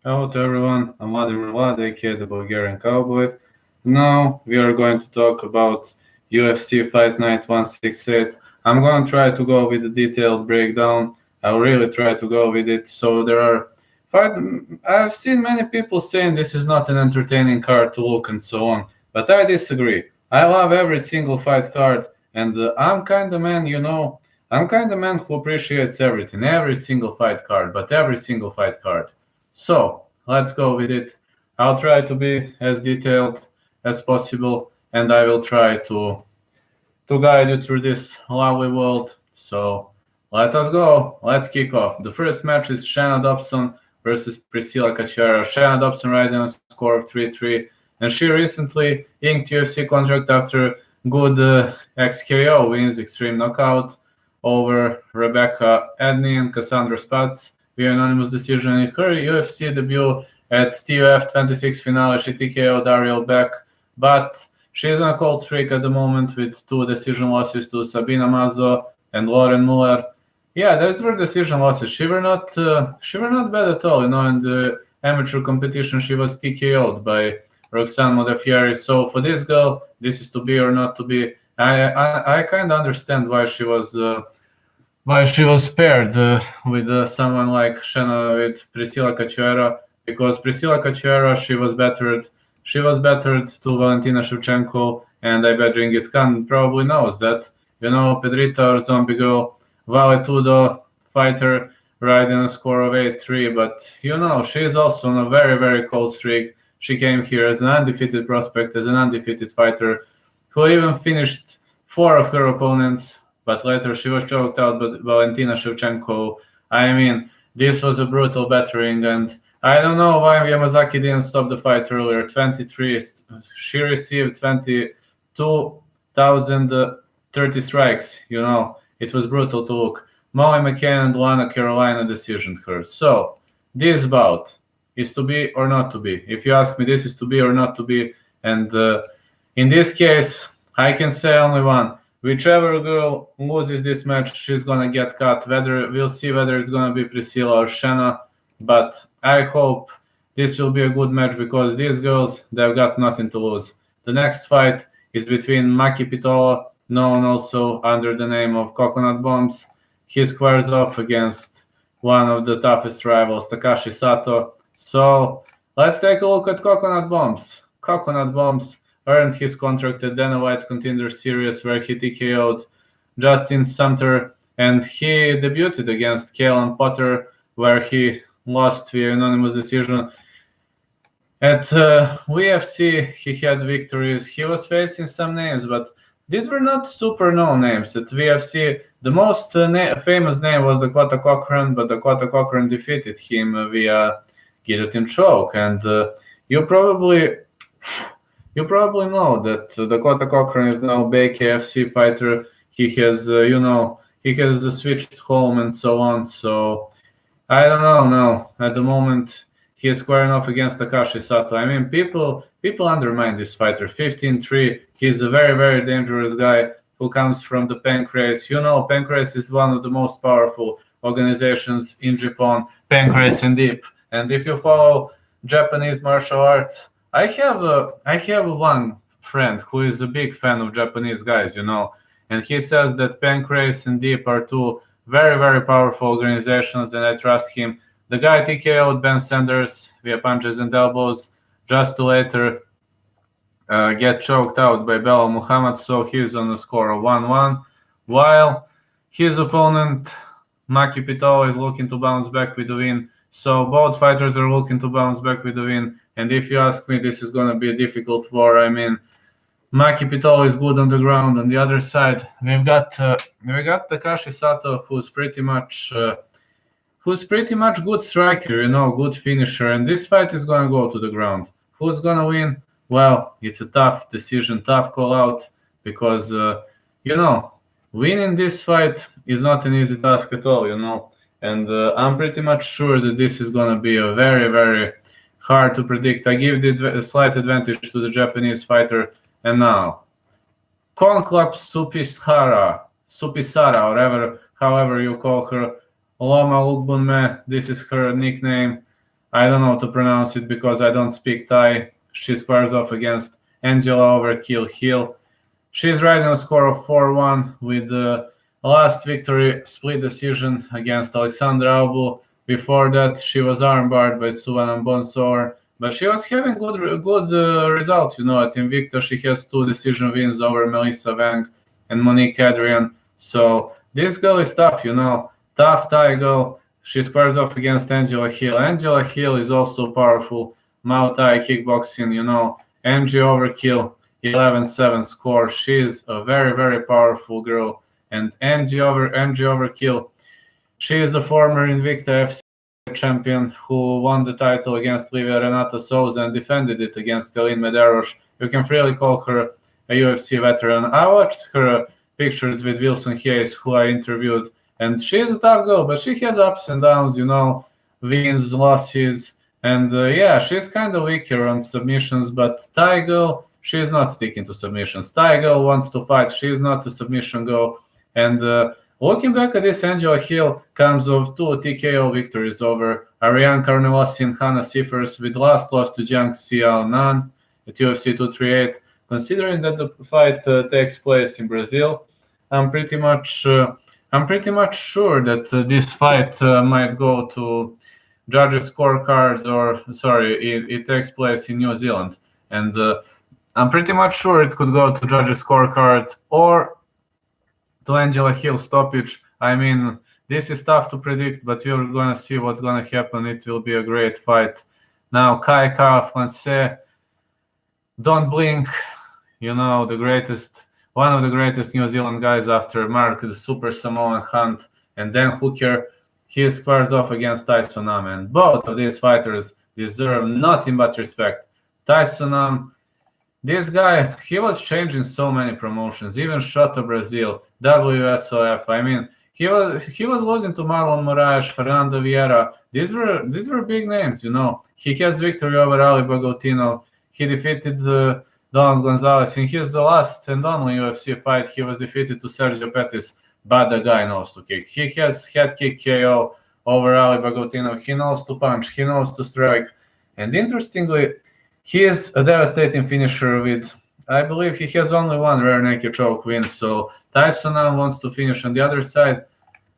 Hello to everyone, I'm Vladimir Vlad, aka the Bulgarian Cowboy. Now we are going to talk about UFC Fight Night 168. I'm going to try to go with a detailed breakdown. I'll really try to go with it. So there are fight. I've seen many people saying this is not an entertaining card to look and so on, but I disagree. I love every single fight card, and I'm kind of man, I'm kind of man who appreciates everything, every single fight card, but every single fight card. So let's go with it. I'll try to be as detailed as possible, and I will try to guide you through this lovely world. So let us go. Let's kick off. The first match is Shanna Dobson versus Priscilla Cachoeira. Shanna Dobson riding a score of 3-3, and she recently inked UFC contract after good XKO wins, extreme knockout over Rebecca Edney and Cassandra Spatz via unanimous decision. In her UFC debut at TUF 26 finale, she TKO'd Ariel Beck, but she's on a cold streak at the moment with two decision losses to Sabina Mazo and Lauren Muller. Yeah, those were decision losses. She were not bad at all. In the amateur competition, she was TKO'd by Roxanne Modafferi. So for this girl, this is to be or not to be. I kind of understand why she was paired with someone like with Priscilla Cachoeira, because Priscilla Cachoeira she was bettered to Valentina Shevchenko, and I bet Genghis Khan probably knows that. Pedrita or Zombie Girl, Valetudo fighter riding a score of 8-3, but she's also on a very, very cold streak. She came here as an undefeated prospect, as an undefeated fighter, who even finished four of her opponents, but later she was choked out by Valentina Shevchenko. I mean, this was a brutal battering, and I don't know why Yamazaki didn't stop the fight earlier. 23, she received 22,030 strikes. It was brutal to look. Molly McCann and Luana Carolina decisioned her. So, this bout is to be or not to be. If you ask me, this is to be or not to be, and in this case, I can say only one. Whichever girl loses this match, she's gonna get cut. We'll see whether it's gonna be Priscilla or Shanna, but I hope this will be a good match because these girls, they've got nothing to lose. The next fight is between Maki Pitolo, known also under the name of Coconut Bombs. He squares off against one of the toughest rivals, Takashi Sato. So let's take a look at Coconut Bombs. Coconut Bombs earned his contract at Dana White Contender Series, where he TKO'd Justin Sumter, and he debuted against Carolyn Potter, where he lost via unanimous decision. At UFC, he had victories. He was facing some names, but these were not super known names. At UFC, the most famous name was Dakota Cochran, but Dakota Cochran defeated him via guillotine choke, and you probably know that Dakota Cochran is now a KFC fighter. He has, he has switched home and so on. So I don't know now. At the moment, he is squaring off against Takashi Sato. I mean, people undermine this fighter. 15-3. He's a very, very dangerous guy who comes from the Pancrase. Pancrase is one of the most powerful organizations in Japan. Pancrase and Deep. And if you follow Japanese martial arts, I have one friend who is a big fan of Japanese guys, and he says that Pancrase and Deep are two very, very powerful organizations, and I trust him. The guy TKO'd Ben Sanders via punches and elbows, just to later get choked out by Belal Muhammad, so he's on a score of 1-1, while his opponent, Maki Pitolo, is looking to bounce back with a win. So both fighters are looking to bounce back with a win. And if you ask me, this is going to be a difficult war. I mean, Maki Pitolo is good on the ground. On the other side, we got Takashi Sato, who's pretty much good striker, good finisher. And this fight is going to go to the ground. Who's going to win? Well, it's a tough decision, tough call out, because winning this fight is not an easy task at all. And I'm pretty much sure that this is going to be a very, very hard to predict. I give a slight advantage to the Japanese fighter. And now, Konklap Supisara, however you call her, Loma Lugbunme, this is her nickname. I don't know to pronounce it because I don't speak Thai. She squares off against Angela Overkill Hill. She's riding a score of 4-1 with the last victory split decision against Alexandra Albu. Before that, she was armbarred by Suvan Bonsor, but she was having good results. At Invicta, she has 2 decision wins over Melissa Wang and Monique Adrian. So this girl is tough, tough Thai girl. She squares off against Angela Hill. Angela Hill is also powerful. Muay Thai kickboxing, Angie Overkill, 11-7 score. She's a very, very powerful girl. And Angie Overkill, she is the former Invicta FC champion who won the title against Livia Renata Souza and defended it against Galin Medeiros. You can freely call her a UFC veteran. I watched her pictures with Wilson Hayes, who I interviewed, and she's a tough girl, but she has ups and downs, wins, losses, and she's kind of weaker on submissions, but Thai girl, she's not sticking to submissions. Thai girl wants to fight. She's not a submission girl. And looking back at this, Angela Hill comes of 2 TKO victories over Ariane Carnevasi and Hannah Seifers, with last loss to Jiang Xiao Nan at UFC 238. Considering that the fight takes place in Brazil, I'm pretty much sure that this fight might go to judges' scorecards, it takes place in New Zealand, and I'm pretty much sure it could go to judges' scorecards or to Angela Hill stoppage. I mean, this is tough to predict, but we're gonna see what's gonna happen. It will be a great fight. Now, Kai Kara-France, don't blink. One of the greatest New Zealand guys after Mark, the Super Samoan Hunt, and Dan Hooker. He squares off against Tyson Nam, and both of these fighters deserve nothing but respect. Tyson Nam, this guy, he was changing so many promotions, even Shota Brazil, WSOF. I mean, he was losing to Marlon Moraes, Fernando Vieira. These were big names, He has victory over Ali Bagotino. He defeated Don Gonzalez in his last and only UFC fight. He was defeated to Sergio Pettis, but the guy knows to kick. He has head kick KO over Ali Bagotino. He knows to punch. He knows to strike. And interestingly, he is a devastating finisher with, I believe he has only 1 rear naked choke win. So Tyson now wants to finish on the other side.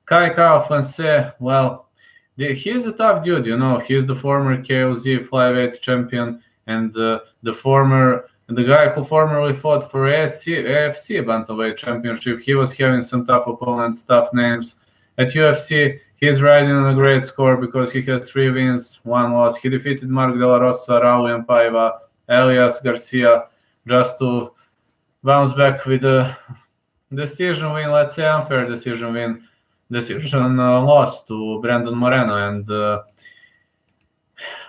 Kai Kara-France, well, he is a tough dude, He is the former KOZ flyweight champion and the guy who formerly fought for AFC Bantamweight Championship. He was having some tough opponents, tough names. At UFC, he's riding on a great score because he has 3 wins, 1 loss. He defeated Mark De La Rosa, Raul Paiva, Elias Garcia, just to bounce back with a decision win, let's say unfair decision win, loss to Brandon Moreno. And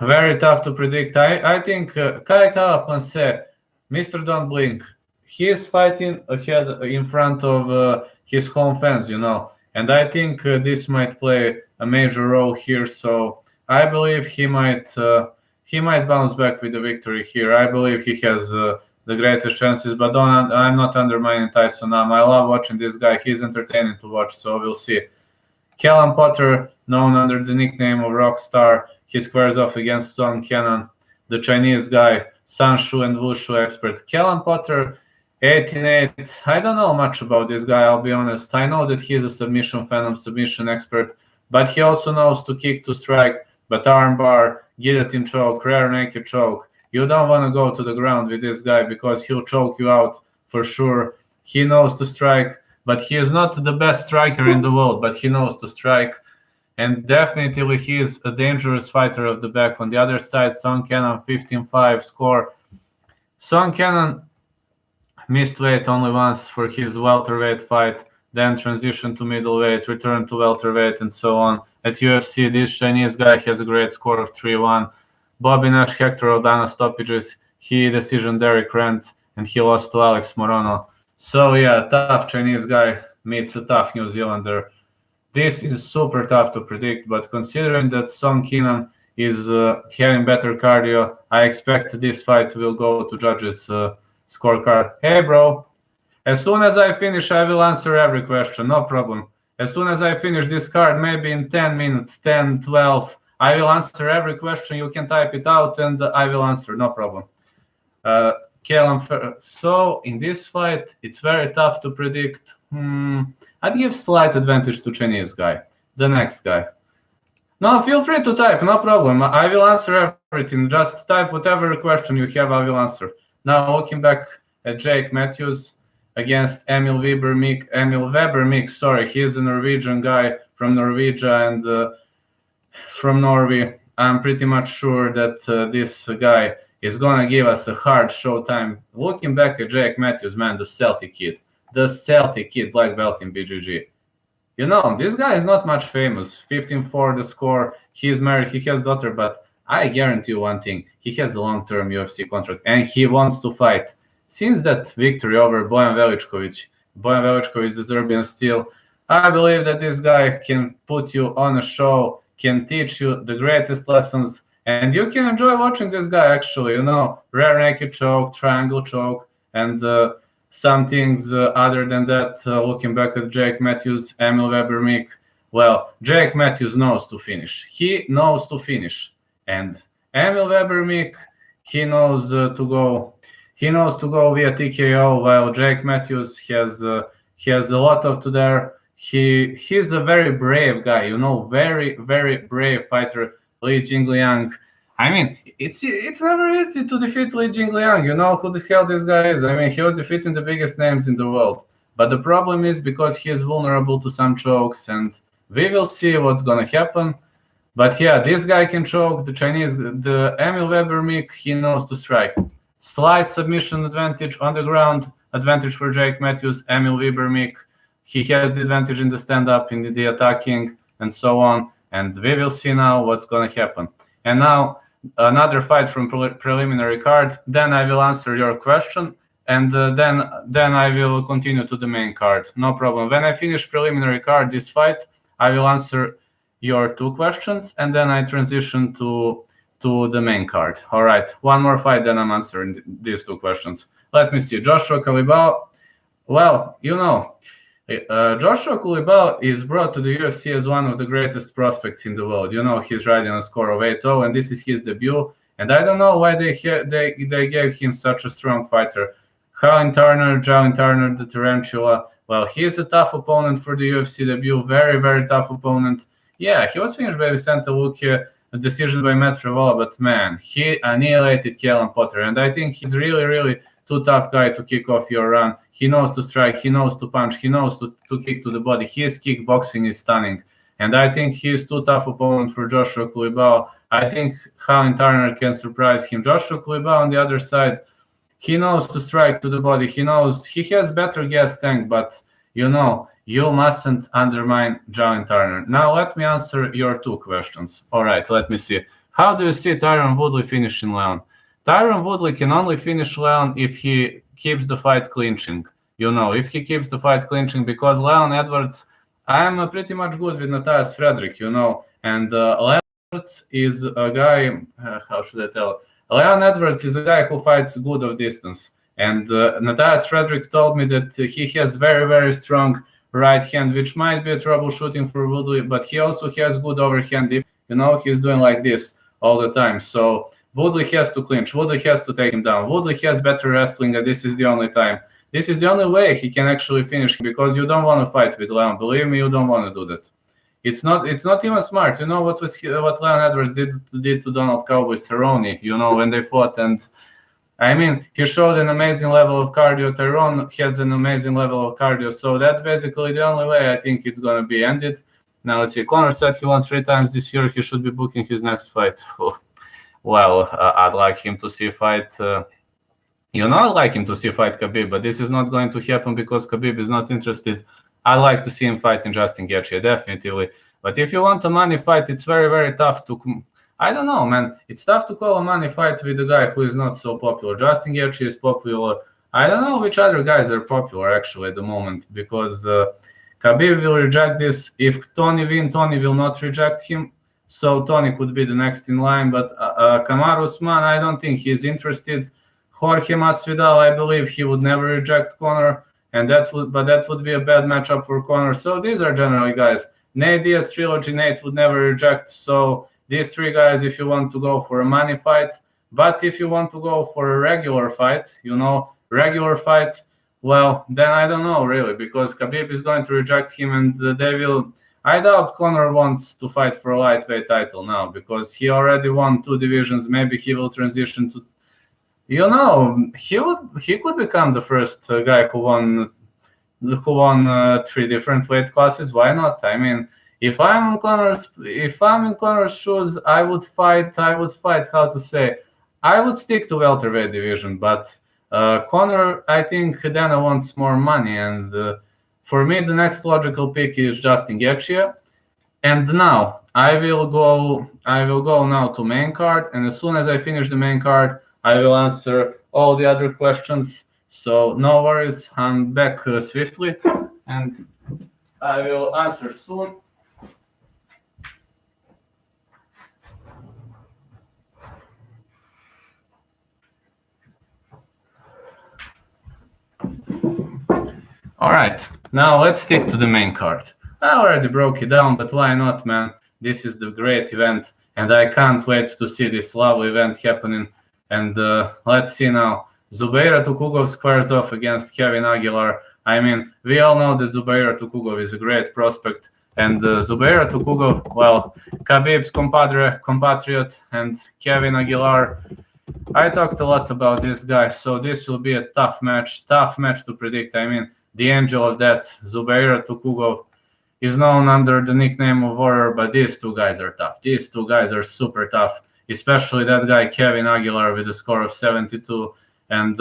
very tough to predict. I think Kai Kara-France, Mr. Don't Blink, he is fighting ahead in front of his home fans, and I think this might play a major role here. So I believe he might bounce back with the victory here. I believe he has the greatest chances, but I'm not undermining Tyson Nam. I love watching this guy. He's entertaining to watch, so we'll see. Carolyn Potter, known under the nickname of Rockstar, he squares off against Song Kenan, the Chinese guy, Sanshu and Wushu expert. Carolyn Potter, 18-8. I don't know much about this guy, I'll be honest. I know that he's a submission phenom, submission expert, but he also knows to kick, to strike, but armbar, guillotine choke, rear naked choke. You don't want to go to the ground with this guy because he'll choke you out for sure. He knows to strike, but he is not the best striker in the world, but he knows to strike. And definitely he is a dangerous fighter of the back. On the other side, Song Kenan, 15-5 score. Song Kenan missed weight only once for his welterweight fight, then transitioned to middleweight, returned to welterweight, and so on. At UFC, this Chinese guy has a great score of 3-1. Bobby Nash, Hector Aldana stoppages. He decision Derek Rentz, and he lost to Alex Morono. So yeah, tough Chinese guy meets a tough New Zealander. This is super tough to predict, but considering that Song Kenan is having better cardio, I expect this fight will go to judges' scorecard. Hey, bro. As soon as I finish, I will answer every question. No problem. As soon as I finish this card, maybe in 10 minutes, 10, 12, I will answer every question. You can type it out and I will answer, no problem. So in this fight, it's very tough to predict. I'd give slight advantage to Chinese guy. The next guy. No, feel free to type, no problem. I will answer everything. Just type whatever question you have, I will answer. Now looking back at Jake Matthews against Emil Weber Meek, sorry, he's a Norwegian guy from Norwegia and from Norway. I'm pretty much sure that this guy is going to give us a hard showtime. Looking back at Jake Matthews, man, the Celtic kid, black belt in BJJ. You know, this guy is not much famous. 15-4 the score. He is married. He has a daughter. But I guarantee you one thing. He has a long-term UFC contract. And he wants to fight. Since that victory over Bojan Veličković, the Serbian Steel, I believe that this guy can put you on a show, can teach you the greatest lessons. And you can enjoy watching this guy, actually. You know, rear naked choke, triangle choke, and some things other than that. Looking back at Jake Matthews, Emil Weber Meek, well, Jake Matthews knows to finish. He knows to finish. And Emil Weber Meek, he knows to go via TKO, while Jake Matthews has a lot of to there. He's a very brave guy, you know, very, very brave fighter, Li Jingliang. I mean, it's never easy to defeat Li Jingliang. You know who the hell this guy is. I mean, he was defeating the biggest names in the world. But the problem is because he is vulnerable to some chokes, and we will see what's going to happen. But yeah, this guy can choke. The Emil Weber Meek, he knows to strike. Slight submission advantage on the ground, advantage for Jake Matthews. Emil Weber Meek, he has the advantage in the stand-up, in the attacking, and so on. And we will see now what's going to happen. And now another fight from preliminary card. Then I will answer your question, and then I will continue to the main card. No problem. When I finish preliminary card, this fight, I will answer your two questions, and then I transition to the main card. All right, one more fight, then I'm answering these two questions. Let me see. Joshua Culibao. Well, you know, Joshua Culibao is brought to the UFC as one of the greatest prospects in the world. You know, he's riding a score of 8-0, and this is his debut. And I don't know why they gave him such a strong fighter. Jalen Turner, the Tarantula. Well, he is a tough opponent for the UFC debut. Very, very tough opponent. Yeah, he was finished by Vicente Luque, a decision by Matt Frevola, but man, he annihilated Carolyn Potter. And I think he's really, really too tough guy to kick off your run. He knows to strike, he knows to punch, he knows to kick to the body. His kickboxing is stunning. And I think he's too tough opponent for Joshua Culibao. I think Jalen Turner can surprise him. Joshua Culibao on the other side, he knows to strike to the body. He knows he has better gas tank, but you know, you mustn't undermine Jalen Turner. Now let me answer your two questions. All right, let me see. How do you see Tyron Woodley finishing Leon? Tyron Woodley can only finish Leon if he keeps the fight clinching. You know, if he keeps the fight clinching, because Leon Edwards, I'm pretty much good with Matthias Frederick, you know, and Leon Edwards is a guy, how should I tell? Leon Edwards is a guy who fights good of distance. And Matthias Frederick told me that he has very, very strong right hand, which might be a troubleshooting for Woodley, but he also has good overhand. If, you know, he's doing like this all the time. So Woodley has to clinch. Woodley has to take him down. Woodley has better wrestling, and this is the only time. This is the only way he can actually finish, because you don't want to fight with Leon. Believe me, you don't want to do that. It's not even smart. You know what Leon Edwards did to Donald Cowboy Cerrone, you know, when they fought. And I mean, he showed an amazing level of cardio. Tyrone has an amazing level of cardio. So that's basically the only way I think it's going to be ended. Now, let's see. Conor said he won 3 times this year. He should be booking his next fight. Well, I'd like him to see fight. I'd like him to see fight Khabib, but this is not going to happen because Khabib is not interested. I'd like to see him fighting Justin Gaethje, definitely. But if you want a money fight, it's very, very tough to... I don't know, man. It's tough to call a money fight with a guy who is not so popular. Justin Gaethje is popular. I don't know which other guys are popular, actually, at the moment, because Khabib will reject this. If Tony wins, Tony will not reject him. So Tony could be the next in line. But Kamaru Usman, I don't think he's interested. Jorge Masvidal, I believe he would never reject Conor. That would be a bad matchup for Conor. So these are generally guys. Nate Diaz trilogy, Nate would never reject. So these three guys if you want to go for a money fight. But if you want to go for a regular fight, regular fight, well, then I don't know really, because Khabib is going to reject him, and they will. I doubt Conor wants to fight for a lightweight title now, because he already won 2 divisions. Maybe he will transition to, he could become the first guy who won 3 different weight classes. Why not? I mean, if I'm in Conor's shoes, I would fight. How to say? I would stick to welterweight division, but Conor, I think Dana wants more money, and for me, the next logical pick is Justin Gaethje. And now I will go now to main card, and as soon as I finish the main card, I will answer all the other questions. So no worries, I'm back swiftly, and I will answer soon. All right, now let's stick to the main card. I already broke it down, but why not, man? This is the great event, and I can't wait to see this lovely event happening. And let's see now. Zubaira Tukugov squares off against Kevin Aguilar. I mean, we all know that Zubaira Tukugov is a great prospect, and Zubaira Tukugov, well, Khabib's compatriot, and Kevin Aguilar. I talked a lot about this guy, so this will be a tough match to predict. I mean, the angel of death, Zubaira Tukugov, is known under the nickname of Warrior, but these two guys are tough. These two guys are super tough, especially that guy Kevin Aguilar with a score of 72. And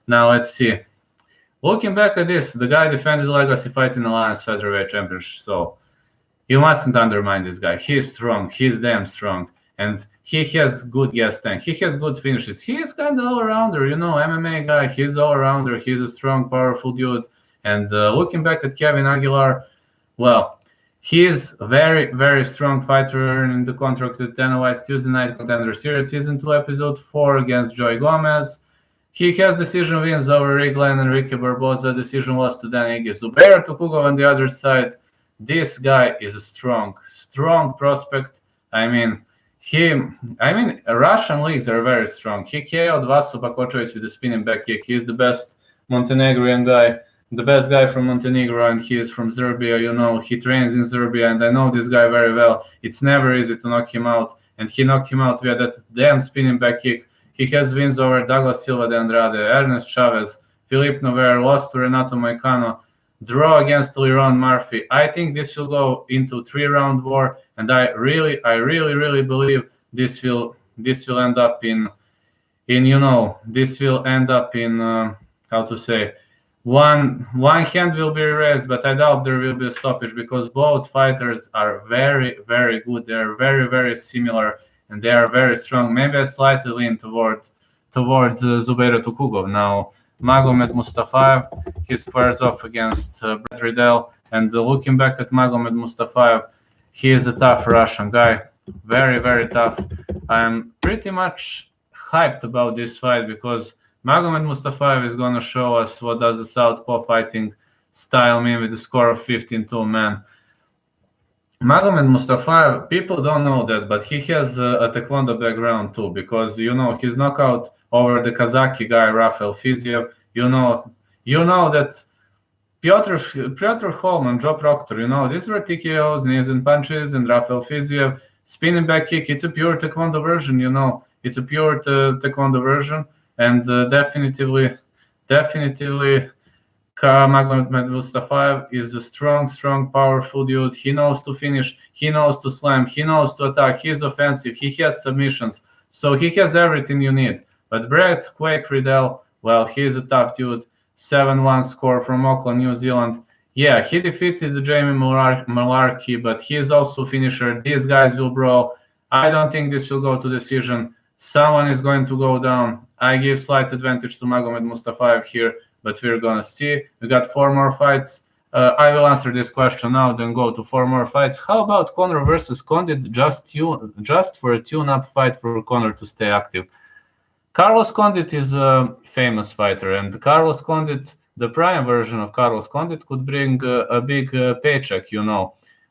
now let's see. Looking back at this, the guy defended legacy fight in the Alliance Featherweight Championship, so you mustn't undermine this guy. He's strong. He's damn strong. And he has good gas tank. He has good finishes. He is kind of all-rounder, MMA guy. He's all-rounder. He's a strong, powerful dude. And looking back at Kevin Aguilar, well, he is a very, very strong fighter in the contract with Dana White's Tuesday Night Contender Series Season 2, Episode 4 against Joy Gomez. He has decision wins over Rick Glenn and Ricky Barboza. Decision loss to Dan Ige. Zubaira Tukugov on the other side. This guy is a strong prospect. I mean, Russian leagues are very strong. He KO'd Vaso Bakočević with a spinning back kick. He's the best Montenegrin guy, the best guy from Montenegro, and he is from Serbia. He trains in Serbia, and I know this guy very well. It's never easy to knock him out, and he knocked him out via that damn spinning back kick. He has wins over Douglas Silva de Andrade, Ernest Chavez, Philippe Nover, lost to Renato Moicano, draw against Liron Murphy. I think this will go into 3-round war, and I really believe this will end up in how to say, one hand will be raised, but I doubt there will be a stoppage, because both fighters are very, very good. They are very, very similar, and they are very strong. Maybe I slightly lean towards Zubaira Tukugov. Now, Magomed Mustafayev, he squares off against Brad Riddell, and looking back at Magomed Mustafayev, he is a tough Russian guy, very, very tough. I'm pretty much hyped about this fight, because Magomed Mustafayev is going to show us what does the southpaw fighting style mean with the score of 15-2, man. Magomed Mustafayev, people don't know that, but he has a taekwondo background too, because his knockout over the Kazaki guy Rafael Fiziev. You know that Piotr Holm, Joe Proctor. These were TKOs, knees and punches, and Rafael Fiziev spinning back kick. It's a pure taekwondo version. It's a pure taekwondo version, and definitely. Magomed Mustafayev is a strong, powerful dude. He knows to finish. He knows to slam. He knows to attack. He's offensive. He has submissions. So he has everything you need. But Brett Quake Riddell, well, he's a tough dude. 7-1 score from Auckland, New Zealand. Yeah, he defeated Jamie Malarkey, but he is also a finisher. These guys will brawl. I don't think this will go to decision. Someone is going to go down. I give slight advantage to Magomed Mustafayev here, but we're going to see. We got 4 more fights. I will answer this question now, then go to 4 more fights. How about Conor versus Condit, just for a tune-up fight for Conor to stay active? Carlos Condit is a famous fighter, and Carlos Condit, the prime version of Carlos Condit, could bring a big paycheck,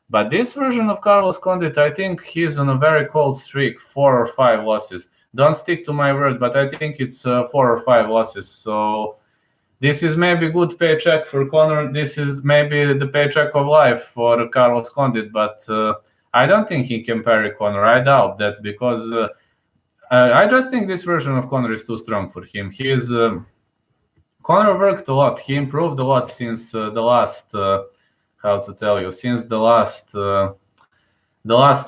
But this version of Carlos Condit, I think he's on a very cold streak, 4 or 5 losses. Don't stick to my word, but I think it's 4 or 5 losses. So this is maybe good paycheck for Conor. This is maybe the paycheck of life for Carlos Condit, but I don't think he can parry Conor. I doubt that because I just think this version of Conor is too strong for him. He is Conor worked a lot. He improved a lot since the last. How to tell you? Since the last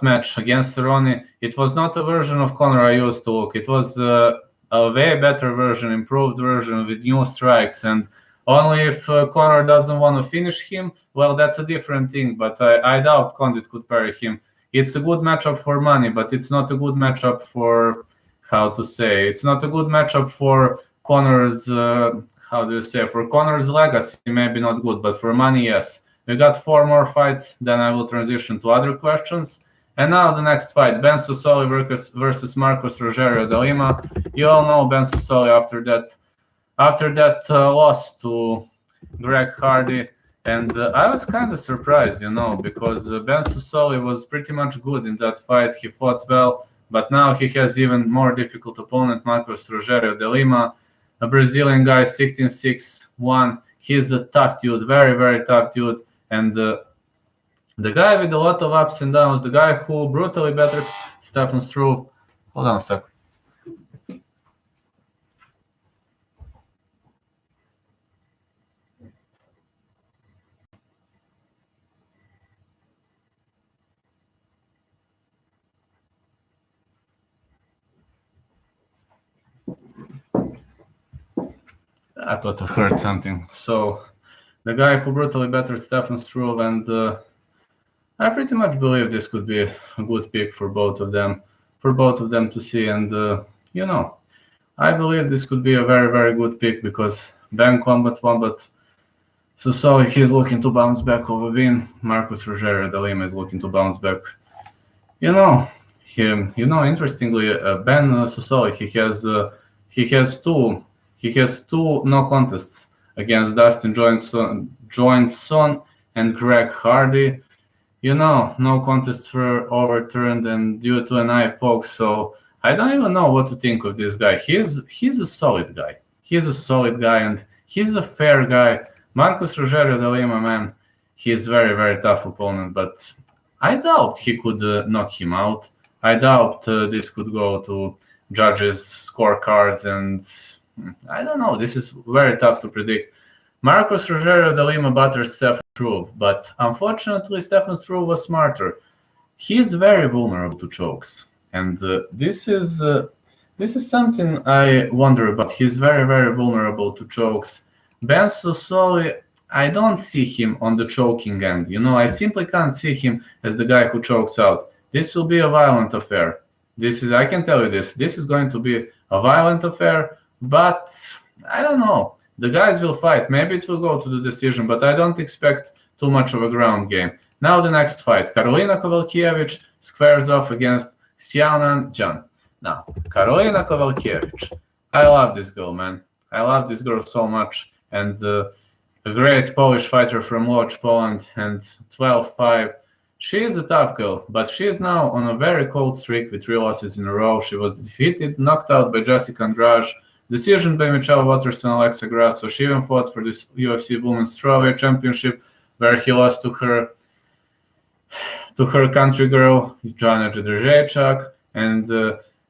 match against Cerrone, it was not a version of Conor I used to look. It was a way better version, improved version with new strikes. And only if Conor doesn't want to finish him, well, that's a different thing. But I doubt Condit could parry him. It's a good matchup for money, but it's not a good matchup for, how to say, it's not a good matchup for Conor's, for Conor's legacy, maybe not good, but for money, yes. We got 4 more fights, then I will transition to other questions. And now the next fight, Ben Susoli versus Marcos Rogério de Lima. You all know Ben Susoli after that loss to Greg Hardy. And I was kind of surprised, because Ben Susoli was pretty much good in that fight. He fought well, but now he has even more difficult opponent, Marcos Rogério de Lima, a Brazilian guy, 16-6-1. He's a tough dude, very, very tough dude. And the guy with a lot of ups and downs, the guy who brutally battered Stefan Struve. Hold on a sec. I thought I heard something. So the guy who brutally battered Stefan Struve, and I pretty much believe this could be a good pick for both of them to see. And I believe this could be a very, very good pick because Ben Combat Wombat Susoli, he's looking to bounce back of a win. Marcos Rogério de Lima is looking to bounce back. Interestingly, Ben Susoli, he has two no contests against Dustin Johnson and Greg Hardy. No contests were overturned and due to an eye poke. So I don't even know what to think of this guy. He's a solid guy. He's a solid guy and he's a fair guy. Marcos Rogério de Lima, man, he's very, very tough opponent, but I doubt he could knock him out. I doubt this could go to judges' scorecards, and I don't know. This is very tough to predict. Marcos Rogério de Lima battered Stefan Struve, but unfortunately, Stefan Struve was smarter. He's very vulnerable to chokes, and this is something I wonder about. He's very, very vulnerable to chokes. Ben Susoli, I don't see him on the choking end. I simply can't see him as the guy who chokes out. This will be a violent affair. I can tell you this. This is going to be a violent affair, but I don't know. The guys will fight. Maybe it will go to the decision, but I don't expect too much of a ground game. Now the next fight. Karolina Kowalkiewicz squares off against Xiaonan Zhang. Now, Karolina Kowalkiewicz. I love this girl, man. I love this girl so much. And a great Polish fighter from Łódź, Poland, and 12-5. She is a tough girl, but she is now on a very cold streak with 3 losses in a row. She was defeated, knocked out by Jessica Andrade, decision by Michelle Watterson, Alexa Grasso. She even fought for this UFC Women's Strawweight Championship, where he lost to her country girl, Joanna Jędrzejczak, and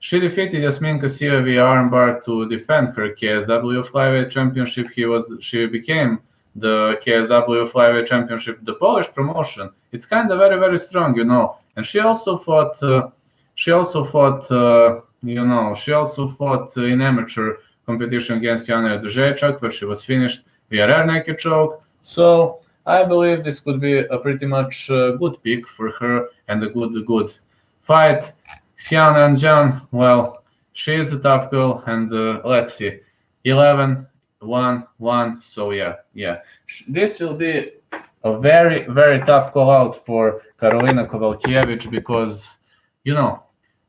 she defeated Yasmin Kassieva via armbar to defend her KSW Flyweight Championship. She became the KSW Flyweight Championship, the Polish promotion. It's kind of very, very strong, And she also fought. In amateur competition against Joanna Jędrzejczak, where she was finished via rear naked choke. So I believe this could be a pretty much good pick for her and a good fight. Xiaonan Zhang, well, she is a tough girl, and let's see, 11-1-1. So yeah, this will be a very, very tough call out for Karolina Kowalkiewicz because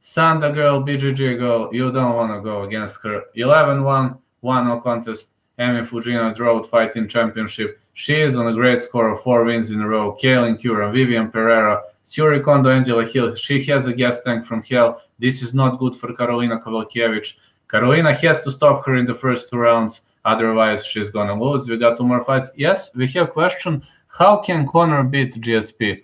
Sanda girl, BJJ girl, you don't want to go against her. 11-1, 1-0 contest. Emi Fujina Road Fighting Championship. She is on a great score of 4 wins in a row. Kaylin Curran, Vivian Pereira, Suri Kondo, Angela Hill. She has a gas tank from hell. This is not good for Karolina Kowalkiewicz. Karolina has to stop her in the first 2 rounds. Otherwise, she's gonna lose. We got 2 more fights. Yes, we have a question. How can Conor beat GSP?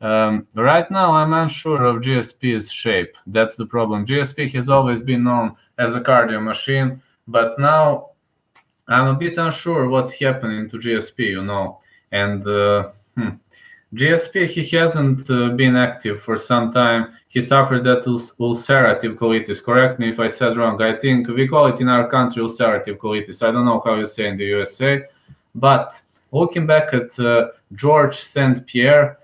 Right now, I'm unsure of GSP's shape. That's the problem. GSP has always been known as a cardio machine, but now I'm a bit unsure what's happening to GSP, And GSP, he hasn't been active for some time. He suffered that ulcerative colitis. Correct me if I said wrong. I think we call it in our country ulcerative colitis. I don't know how you say in the USA. But looking back at George St. Pierre,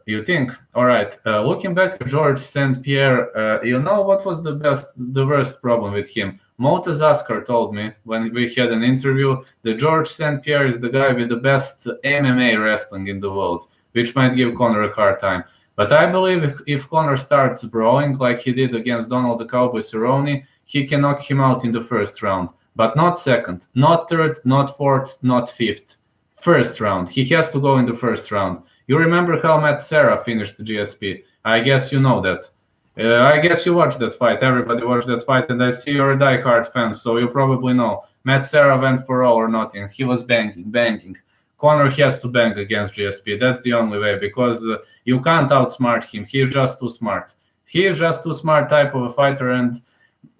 you think, all right, looking back at George St. Pierre, you know what was the worst problem with him? Motaz Askar told me when we had an interview that George St. Pierre is the guy with the best MMA wrestling in the world, which might give Conor a hard time. But I believe if Conor starts brawling like he did against Donald the Cowboy Cerrone, he can knock him out in the first round. But not second, not third, not fourth, not fifth. First round. He has to go in the first round. You remember how Matt Serra finished the GSP? I guess you know that. I guess you watched that fight. Everybody watched that fight, and I see you're a diehard fan, so you probably know. Matt Serra went for all or nothing. He was banging. Conor has to bang against GSP. That's the only way, because you can't outsmart him. He's just too smart. He is just too smart type of a fighter, and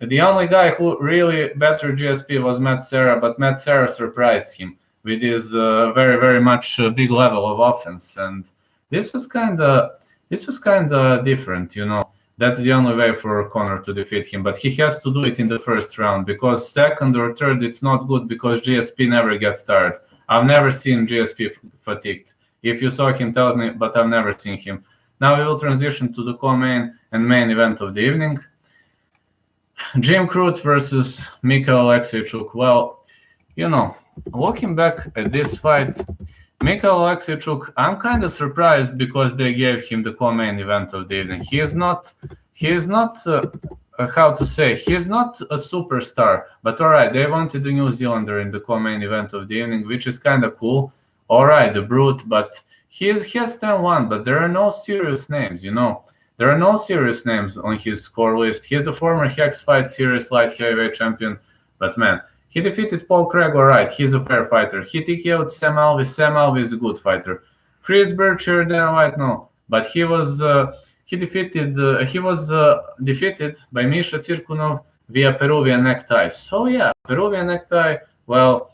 the only guy who really bettered GSP was Matt Serra, but Matt Serra surprised him with his very, very much big level of offense, and this was kind of different, That's the only way for Conor to defeat him, but he has to do it in the first round, because second or third it's not good, because GSP never gets tired. I've never seen GSP fatigued. If you saw him, tell me, but I've never seen him. Now we will transition to the co-main and main event of the evening. Jim Crute versus Mikhail Alexiejczuk. Well, looking back at this fight, Mikhail Alexiejczuk, I'm kind of surprised because they gave him the co-main event of the evening. He is not how to say, he is not a superstar, but all right, they wanted the New Zealander in the co-main event of the evening, which is kind of cool. All right, the Brute, but he has 10-1, but there are no serious names, There are no serious names on his score list. He's the former Hex Fight Series light heavyweight champion, but man, he defeated Paul Craig, all right, he's a fair fighter. He TKO'd Sam Alvey. Sam Alvey is a good fighter. Chris Bircher, then White, no, but he was defeated by Misha Tsirkunov via Peruvian necktie. So yeah, Peruvian necktie. Well,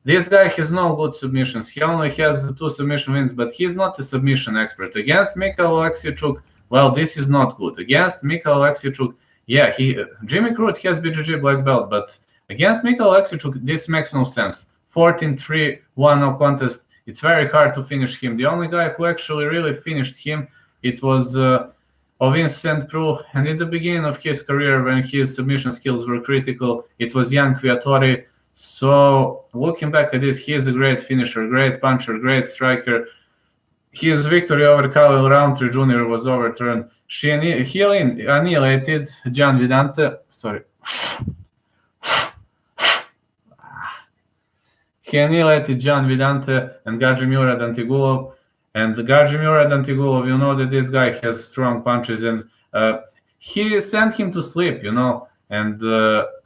this guy has no good submissions. He only has 2 submission wins, but he's not a submission expert. Against Mikhail Alexiejczuk, well, this is not good. Against Mikhail Alexiejczuk, yeah, Jimmy Crute has BJJ black belt, but against Mikhail Alexiejczuk, this makes no sense. 14-3, 1-0 contest. It's very hard to finish him. The only guy who actually really finished him, it was Ovin St. Preux. And in the beginning of his career, when his submission skills were critical, it was Jan Kviatori. So looking back at this, he is a great finisher, great puncher, great striker. His victory over Khalil Roundtree Jr. was overturned. He annihilated Gian Vidante. Sorry. He annihilated Gian Vidante and Gajimurad Antigulov. And Gajimurad Antigulov, you know that this guy has strong punches, and he sent him to sleep, And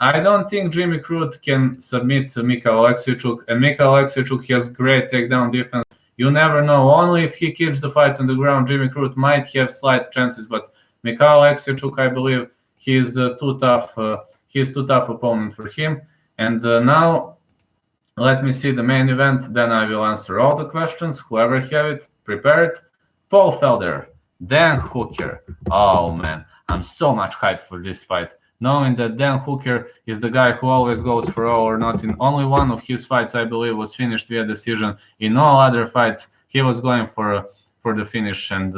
I don't think Jimmy Crute can submit Mikhail Alexiejczuk. And Mikhail Alexiejczuk has great takedown defense. You never know. Only if he keeps the fight on the ground, Jimmy Crute might have slight chances. But Mikhail Alexiejczuk, I believe, he's too tough. He's too tough opponent for him. And now, let me see the main event. Then I will answer all the questions. Whoever have it, prepare it. Paul Felder, Dan Hooker. Oh man, I'm so much hyped for this fight. Knowing that Dan Hooker is the guy who always goes for all or nothing. Only one of his fights, I believe, was finished via decision. In all other fights, he was going for the finish. And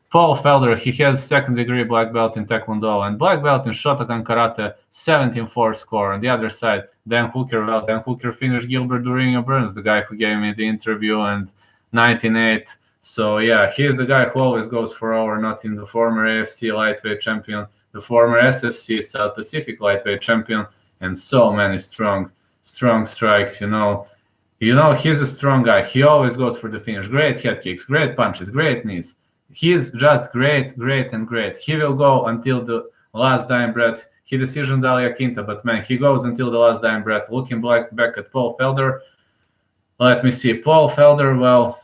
Paul Felder, he has second-degree black belt in Taekwondo and black belt in Shotokan Karate, 17-4 score. On the other side, Dan Hooker, well, Dan Hooker finished Gilbert Durinho Burns, the guy who gave me the interview, and 19-8. So yeah, he is the guy who always goes for all or nothing, the former AFC lightweight champion, the former SFC South Pacific lightweight champion, and so many strong strikes, You know, he's a strong guy. He always goes for the finish. Great head kicks, great punches, great knees. He's just great, great, and great. He will go until the last dying breath. He decisioned Alia Quinta, but man, he goes until the last dying breath. Looking back at Paul Felder. Let me see. Paul Felder, well,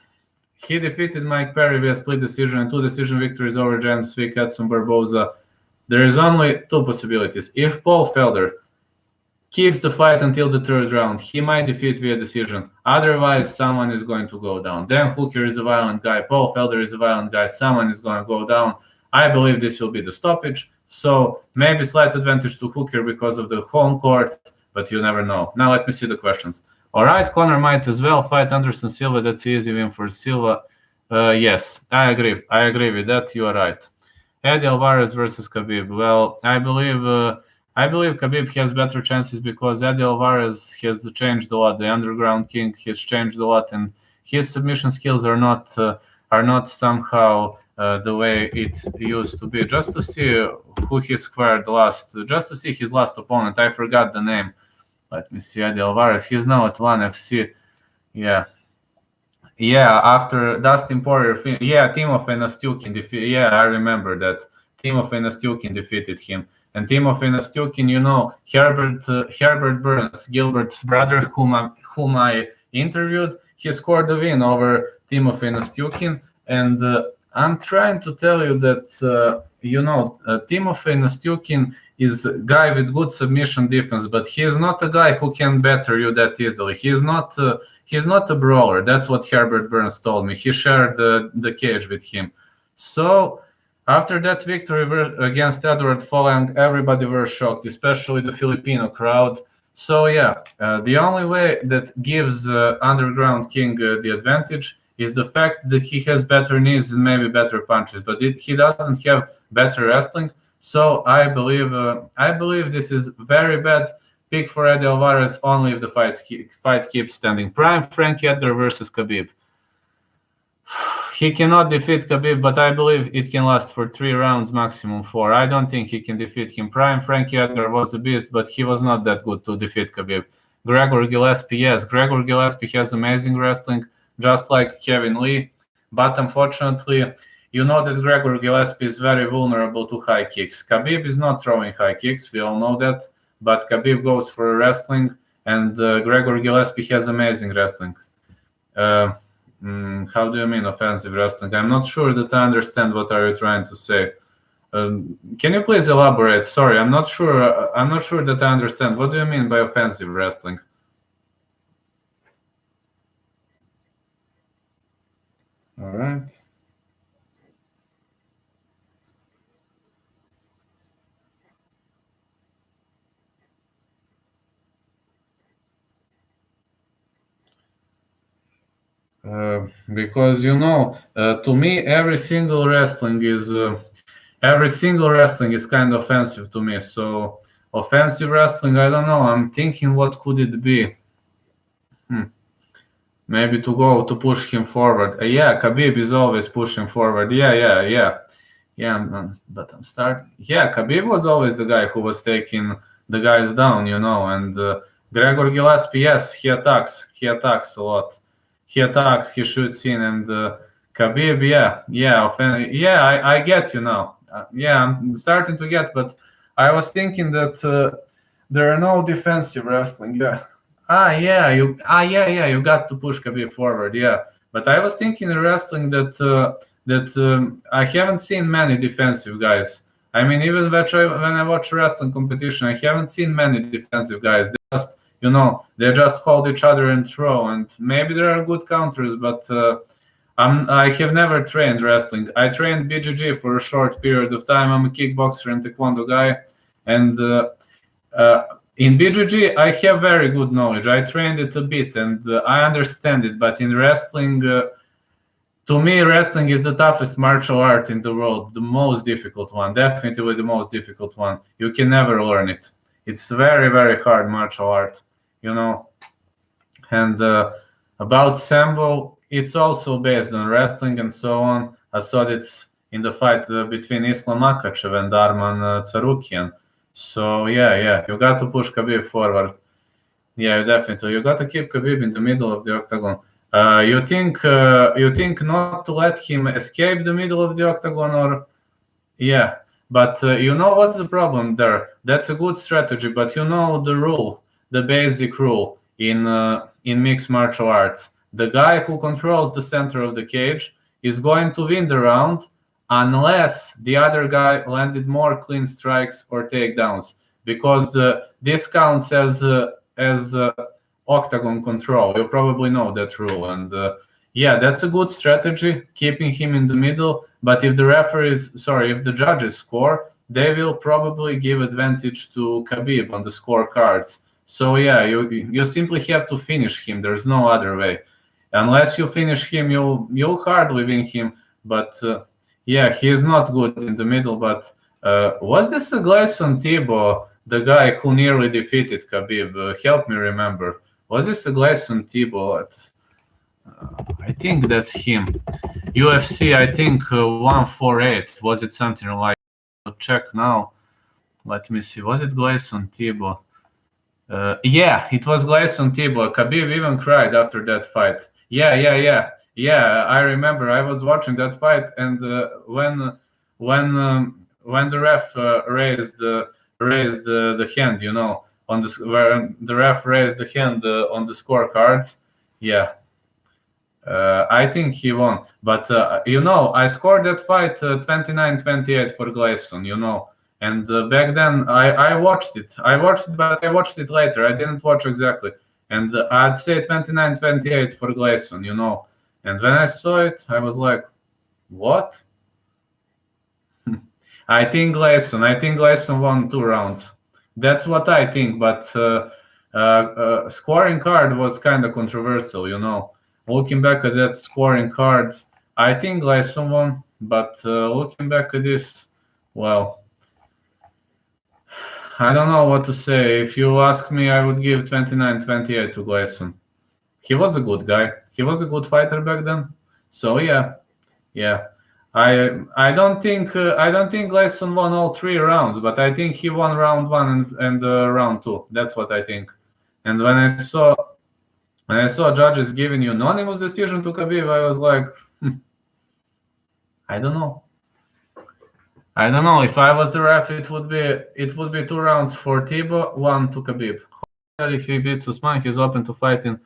he defeated Mike Perry via split decision and 2 decision victories over James Vick, Edson Barboza. There is only 2 possibilities. If Paul Felder keeps the fight until the 3rd round, he might defeat via decision. Otherwise, someone is going to go down. Dan Hooker is a violent guy. Paul Felder is a violent guy. Someone is going to go down. I believe this will be the stoppage. So maybe slight advantage to Hooker because of the home court, but you never know. Now let me see the questions. All right, Conor might as well fight Anderson Silva. That's easy win for Silva. Yes, I agree. I agree with that. You are right. Eddie Alvarez versus Khabib. Well, I believe Khabib has better chances because Eddie Alvarez has changed a lot. The Underground King has changed a lot, and his submission skills are not somehow the way it used to be. Just to see who he squared last, just to see his last opponent. I forgot the name. Let me see. Eddie Alvarez. He's now at ONE FC. Yeah. After Dustin Poirier, Timofey Nastyukin defeated. Yeah, I remember that. Timofey Nastyukin defeated him. And Timofey Nastyukin, you know, Herbert Burns, Gilbert's brother, whom I interviewed, he scored a win over Timofey Nastyukin. And I'm trying to tell you that, Timofey Nastyukin is a guy with good submission defense, but he is not a guy who can batter you that easily. He's not a brawler. That's what Herbert Burns told me. He shared the cage with him. So after that victory against Edward Folang, everybody was shocked, especially the Filipino crowd. So the only way that gives Underground King the advantage is the fact that he has better knees and maybe better punches, but he doesn't have better wrestling. So I believe this is very bad pick for Eddie Alvarez only if the fight keeps standing. Prime Frankie Edgar versus Khabib. He cannot defeat Khabib, but I believe it can last for 3 rounds, maximum 4. I don't think he can defeat him. Prime Frankie Edgar was a beast, but he was not that good to defeat Khabib. Gregor Gillespie, yes. Gregor Gillespie has amazing wrestling, just like Kevin Lee. But unfortunately, you know that Gregor Gillespie is very vulnerable to high kicks. Khabib is not throwing high kicks, we all know that. But Khabib goes for wrestling, and Gregor Gillespie has amazing wrestling. How do you mean offensive wrestling? I'm not sure that I understand what are you trying to say. Can you please elaborate? Sorry, I'm not sure that I understand. What do you mean by offensive wrestling? All right. Because to me, every single wrestling is kind of offensive to me. So offensive wrestling, I don't know. I'm thinking, what could it be? Maybe to push him forward. Khabib is always pushing forward. But I'm starting. Khabib was always the guy who was taking the guys down, and Gregor Gillespie, yes, he attacks a lot. He attacks, he shoots in, and Khabib, I get you now. I'm starting to get, but I was thinking that there are no defensive wrestling. You got to push Khabib forward. But I was thinking in wrestling that I haven't seen many defensive guys. I mean, even when I watch wrestling competition, I haven't seen many defensive guys. They just hold each other and throw, and maybe there are good counters, but I have never trained wrestling. I trained BJJ for a short period of time. I'm a kickboxer and taekwondo guy, and in BJJ, I have very good knowledge. I trained it a bit, and I understand it, but in wrestling, to me, wrestling is the toughest martial art in the world, the most difficult one, definitely the most difficult one. You can never learn it. It's very, very hard martial art, And about Sambo, it's also based on wrestling and so on. I saw it in the fight between Islam Makhachev and Arman Tsarukyan. So, you got to push Khabib forward. Yeah, definitely. You got to keep Khabib in the middle of the octagon. You think not to let him escape the middle of the octagon, or yeah, but you know what's the problem there? That's a good strategy, but you know the rule, the basic rule in mixed martial arts. The guy who controls the center of the cage is going to win the round unless the other guy landed more clean strikes or takedowns, because this counts as octagon control. You probably know that rule, and yeah, that's a good strategy, keeping him in the middle. But if if the judges score, they will probably give advantage to Khabib on the scorecards. So yeah, you simply have to finish him. There's no other way. Unless you finish him, you'll hardly win him. But yeah, he is not good in the middle. But was this a Gleison Tibau, the guy who nearly defeated Khabib? Help me remember. Was this a Gleison Tibau? I think that's him. UFC, I think 148. Was it something like? I'll check now. Let me see. Was it Gleison Tibau? Yeah, it was Gleison Tibau. Khabib even cried after that fight. Yeah. I remember. I was watching that fight, and when the ref raised the hand, on where the ref raised the hand on the scorecards. Yeah, I think he won. But I scored that fight 29-28 for Gleison. And back then I watched it. But I watched it later. I didn't watch exactly. And I'd say 29-28 for Gleison. And when I saw it, I was like, what? I think Gleison won 2 rounds. That's what I think. But scoring card was kind of controversial. Looking back at that scoring card, I think Gleison won. But looking back at this, well, I don't know what to say. If you ask me, I would give 29-28 to Gleison. He was a good guy. He was a good fighter back then. So yeah. I don't think Gleison won all 3 rounds, but I think he won round 1 and round 2. That's what I think. And when I saw judges giving unanimous decision to Khabib, I was like, I don't know. If I was the ref, it would be 2 rounds for Tibau, 1 to Khabib. If he beats Usman, he's open to fighting.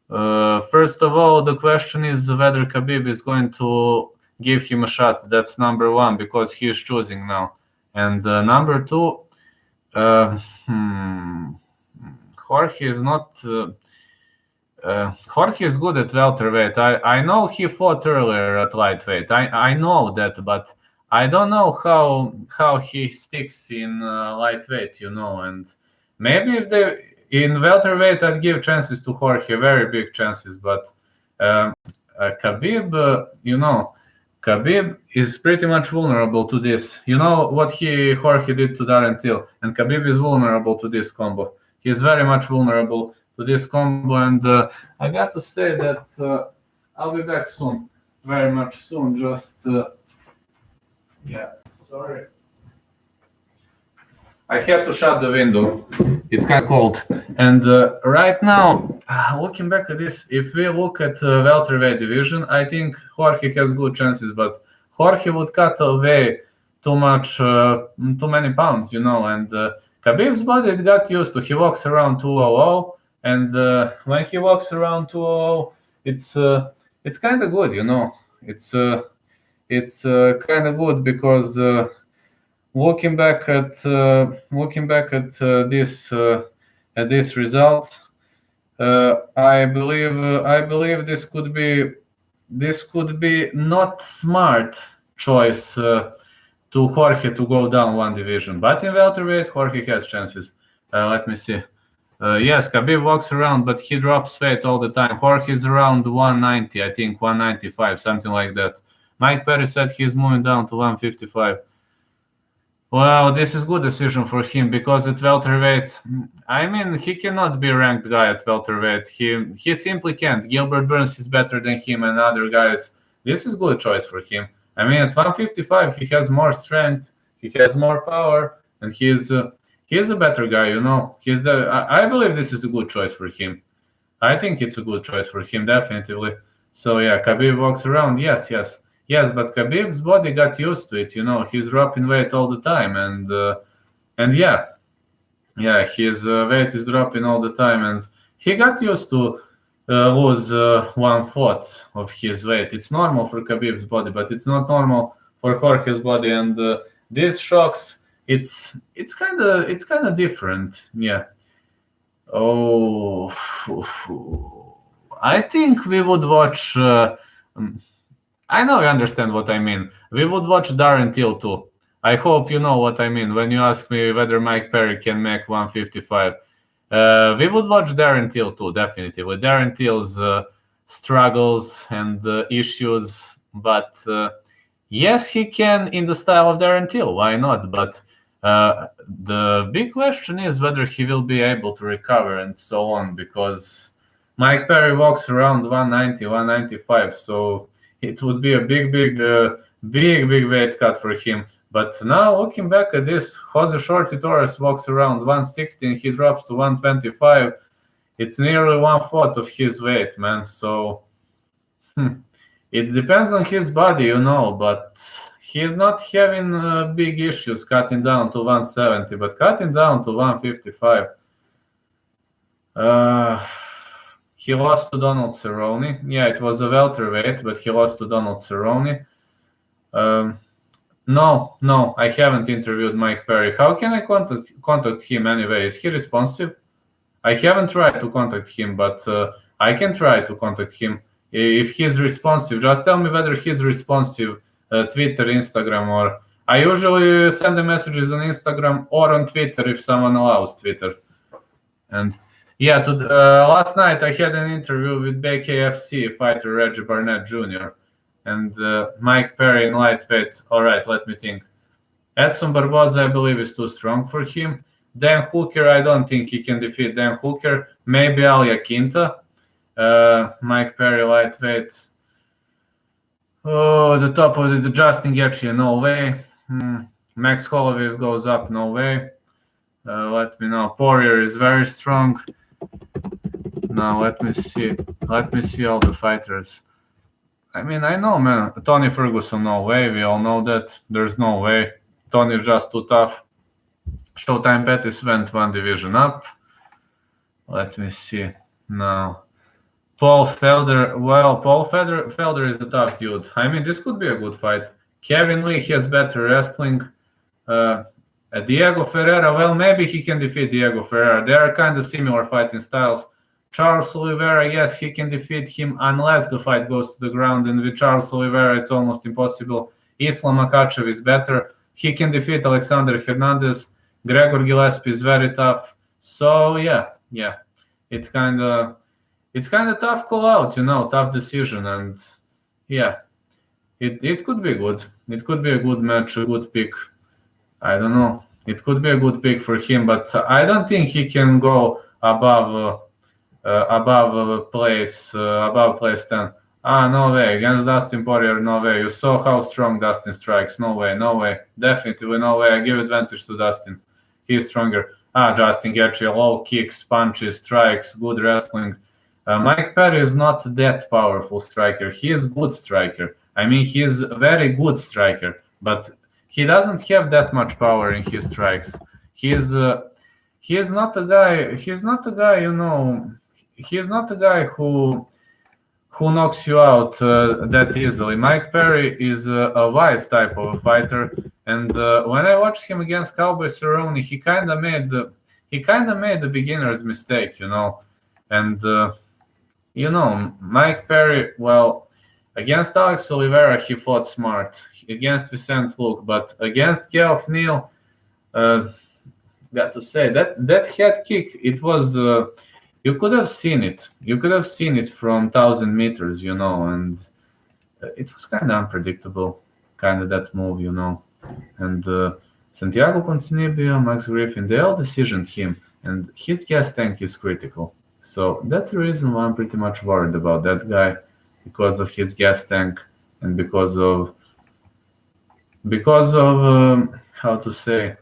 First of all, the question is whether Khabib is going to give him a shot. That's number 1, because he is choosing now. And number 2, Jorge is not. Jorge is good at welterweight. I know he fought earlier at lightweight. I know that, but I don't know how he sticks in lightweight, and maybe if they in welterweight, I'd give chances to Jorge, very big chances. But Khabib, Khabib is pretty much vulnerable to this. You know what Jorge did to Darren Till, and Khabib is vulnerable to this combo. He is very much vulnerable to this combo, and I got to say that I'll be back soon, very much soon. Just sorry. I have to shut the window. It's kind of cold. And right now, looking back at this, if we look at welterweight division, I think Jorge has good chances, but Jorge would cut away too many pounds, and Khabib's body got used to. He walks around 200, and when he walks around 200, it's kind of good, It's kind of good because looking back at this result, I believe this could be not smart choice to Jorge to go down 1 division, but in welterweight Jorge has chances. Let me see. Yes, Khabib walks around, but he drops weight all the time. Jorge is around 190, I think 195, something like that. Mike Perry said he's moving down to 155. Well, this is good decision for him, because at welterweight, I mean, he cannot be ranked guy at welterweight. He simply can't. Gilbert Burns is better than him and other guys. This is good choice for him. I mean, at 155, he has more strength, he has more power, and He's a better guy, you know. I believe this is a good choice for him. I think it's a good choice for him, definitely. So yeah, Khabib walks around. Yes, yes, yes. But Khabib's body got used to it. You know, he's dropping weight all the time, and yeah, yeah, his weight is dropping all the time, and he got used to lose 1/4 of his weight. It's normal for Khabib's body, but it's not normal for Jorge's body. And these shocks, it's kind of different. Yeah. Oh, I think we would watch. I know you understand what I mean. We would watch Darren Till too. I hope you know what I mean when you ask me whether Mike Perry can make 155. We would watch Darren Till too, definitely. With Darren Till's struggles and issues, but yes, he can in the style of Darren Till. Why not? But the big question is whether he will be able to recover and so on, because Mike Perry walks around 190, 195, so it would be a big weight cut for him. But now looking back at this, Jose Shorty Torres walks around 160 and he drops to 125. It's nearly 1/4 of his weight, man. So it depends on his body, you know, but he's not having big issues cutting down to 170, but cutting down to 155. He lost to Donald Cerrone. Yeah, it was a welterweight, but he lost to Donald Cerrone. No, I haven't interviewed Mike Perry. How can I contact him anyway? Is he responsive? I haven't tried to contact him, but I can try to contact him. If he's responsive, just tell me whether he's responsive, Twitter, Instagram, or I usually send the messages on Instagram or on Twitter if someone allows Twitter. And yeah, last night I had an interview with BKFC fighter Reggie Barnett Jr. and Mike Perry in lightweight. All right, let me think. Edson Barboza, I believe, is too strong for him. Dan Hooker, I don't think he can defeat Dan Hooker. Maybe Alia Quinta. Mike Perry lightweight. Oh, the top of the Justin Gaethje, no way. Max Holloway goes up, no way. Let me know. Poirier is very strong. Now let me see. Let me see all the fighters. I mean, I know, man. Tony Ferguson, no way. We all know that. There's no way. Tony's just too tough. Showtime Pettis went one division up. Let me see. Now, Paul Felder. Well, Paul Felder is a tough dude. I mean, this could be a good fight. Kevin Lee has better wrestling. Diego Ferreira, well, maybe he can defeat Diego Ferreira. They are kind of similar fighting styles. Charles Oliveira, yes, he can defeat him unless the fight goes to the ground. And with Charles Oliveira, it's almost impossible. Islam Makhachev is better. He can defeat Alexander Hernandez. Gregor Gillespie is very tough. So yeah, it's kind of tough call out, you know, tough decision, and yeah, it could be good. It could be a good match, a good pick. I don't know. It could be a good pick for him, but I don't think he can go above place 10. No way. Against Dustin Poirier, no way. You saw how strong Dustin strikes. No way. Definitely no way. I give advantage to Dustin. He's stronger. Justin Gaethje, low kicks, punches, strikes, good wrestling. Mike Perry is not that powerful striker. He is good striker. I mean, he is a very good striker, but he doesn't have that much power in his strikes. He is not a guy. He's not a guy. You know, he is not a guy who knocks you out that easily. Mike Perry is a wise type of a fighter, and when I watched him against Cowboy Cerrone, he kind of made the beginner's mistake, you know, and you know, Mike Perry, well, against Alex Oliveira, he fought smart. Against Vicente Luque, but against Geoff Neal, got to say that head kick, it was you could have seen it. You could have seen it from 1,000 meters, you know, and it was kind of unpredictable, kind of that move, you know. And Santiago Ponzinibbio, Max Griffin, they all decisioned him, and his gas tank is critical. So that's the reason why I'm pretty much worried about that guy, because of his gas tank and because of how to say,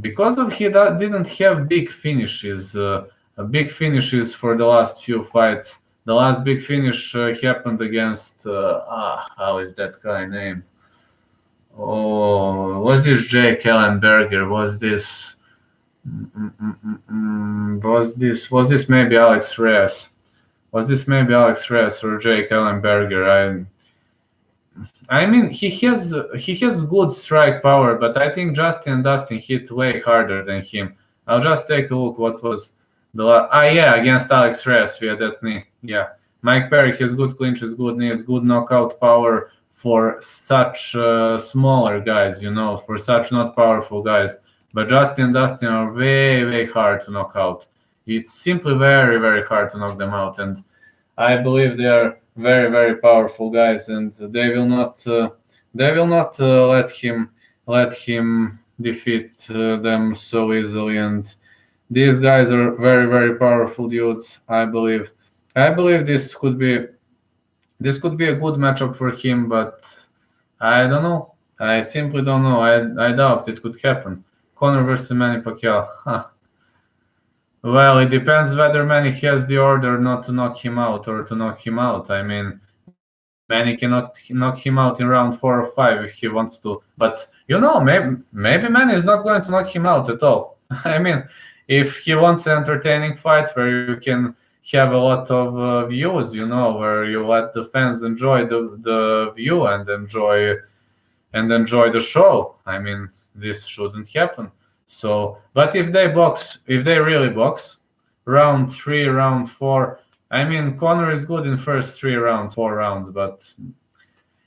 because of he didn't have big finishes for the last few fights. The last big finish happened against how is that guy named? Oh, was this Jake Ellenberger? Was this maybe Alex Reyes? Was this maybe Alex Reyes or Jake Ellenberger? I mean, he has good strike power, but I think Justin and Dustin hit way harder than him. I'll just take a look. What was the yeah, against Alex Reyes via that knee. Yeah, Mike Perry has good clinches, good knees, good knockout power for such smaller guys. For such not powerful guys. But Justin and Dustin are way hard to knock out. It's simply very hard to knock them out, and I believe they are very powerful guys, and they will not let him defeat them so easily. And these guys are very powerful dudes. I believe this could be a good matchup for him, but I don't know. I simply don't know. I doubt it could happen. Conor versus Manny Pacquiao. Huh. Well, it depends whether Manny has the order not to knock him out or to knock him out. I mean, Manny cannot knock him out in round 4 or 5 if he wants to. But maybe Manny is not going to knock him out at all. I mean, if he wants an entertaining fight where you can have a lot of views, where you let the fans enjoy the view and enjoy the show. I mean, this shouldn't happen. So, but if they really box, round 3, round 4, I mean, Conor is good in first 3 rounds, 4 rounds, but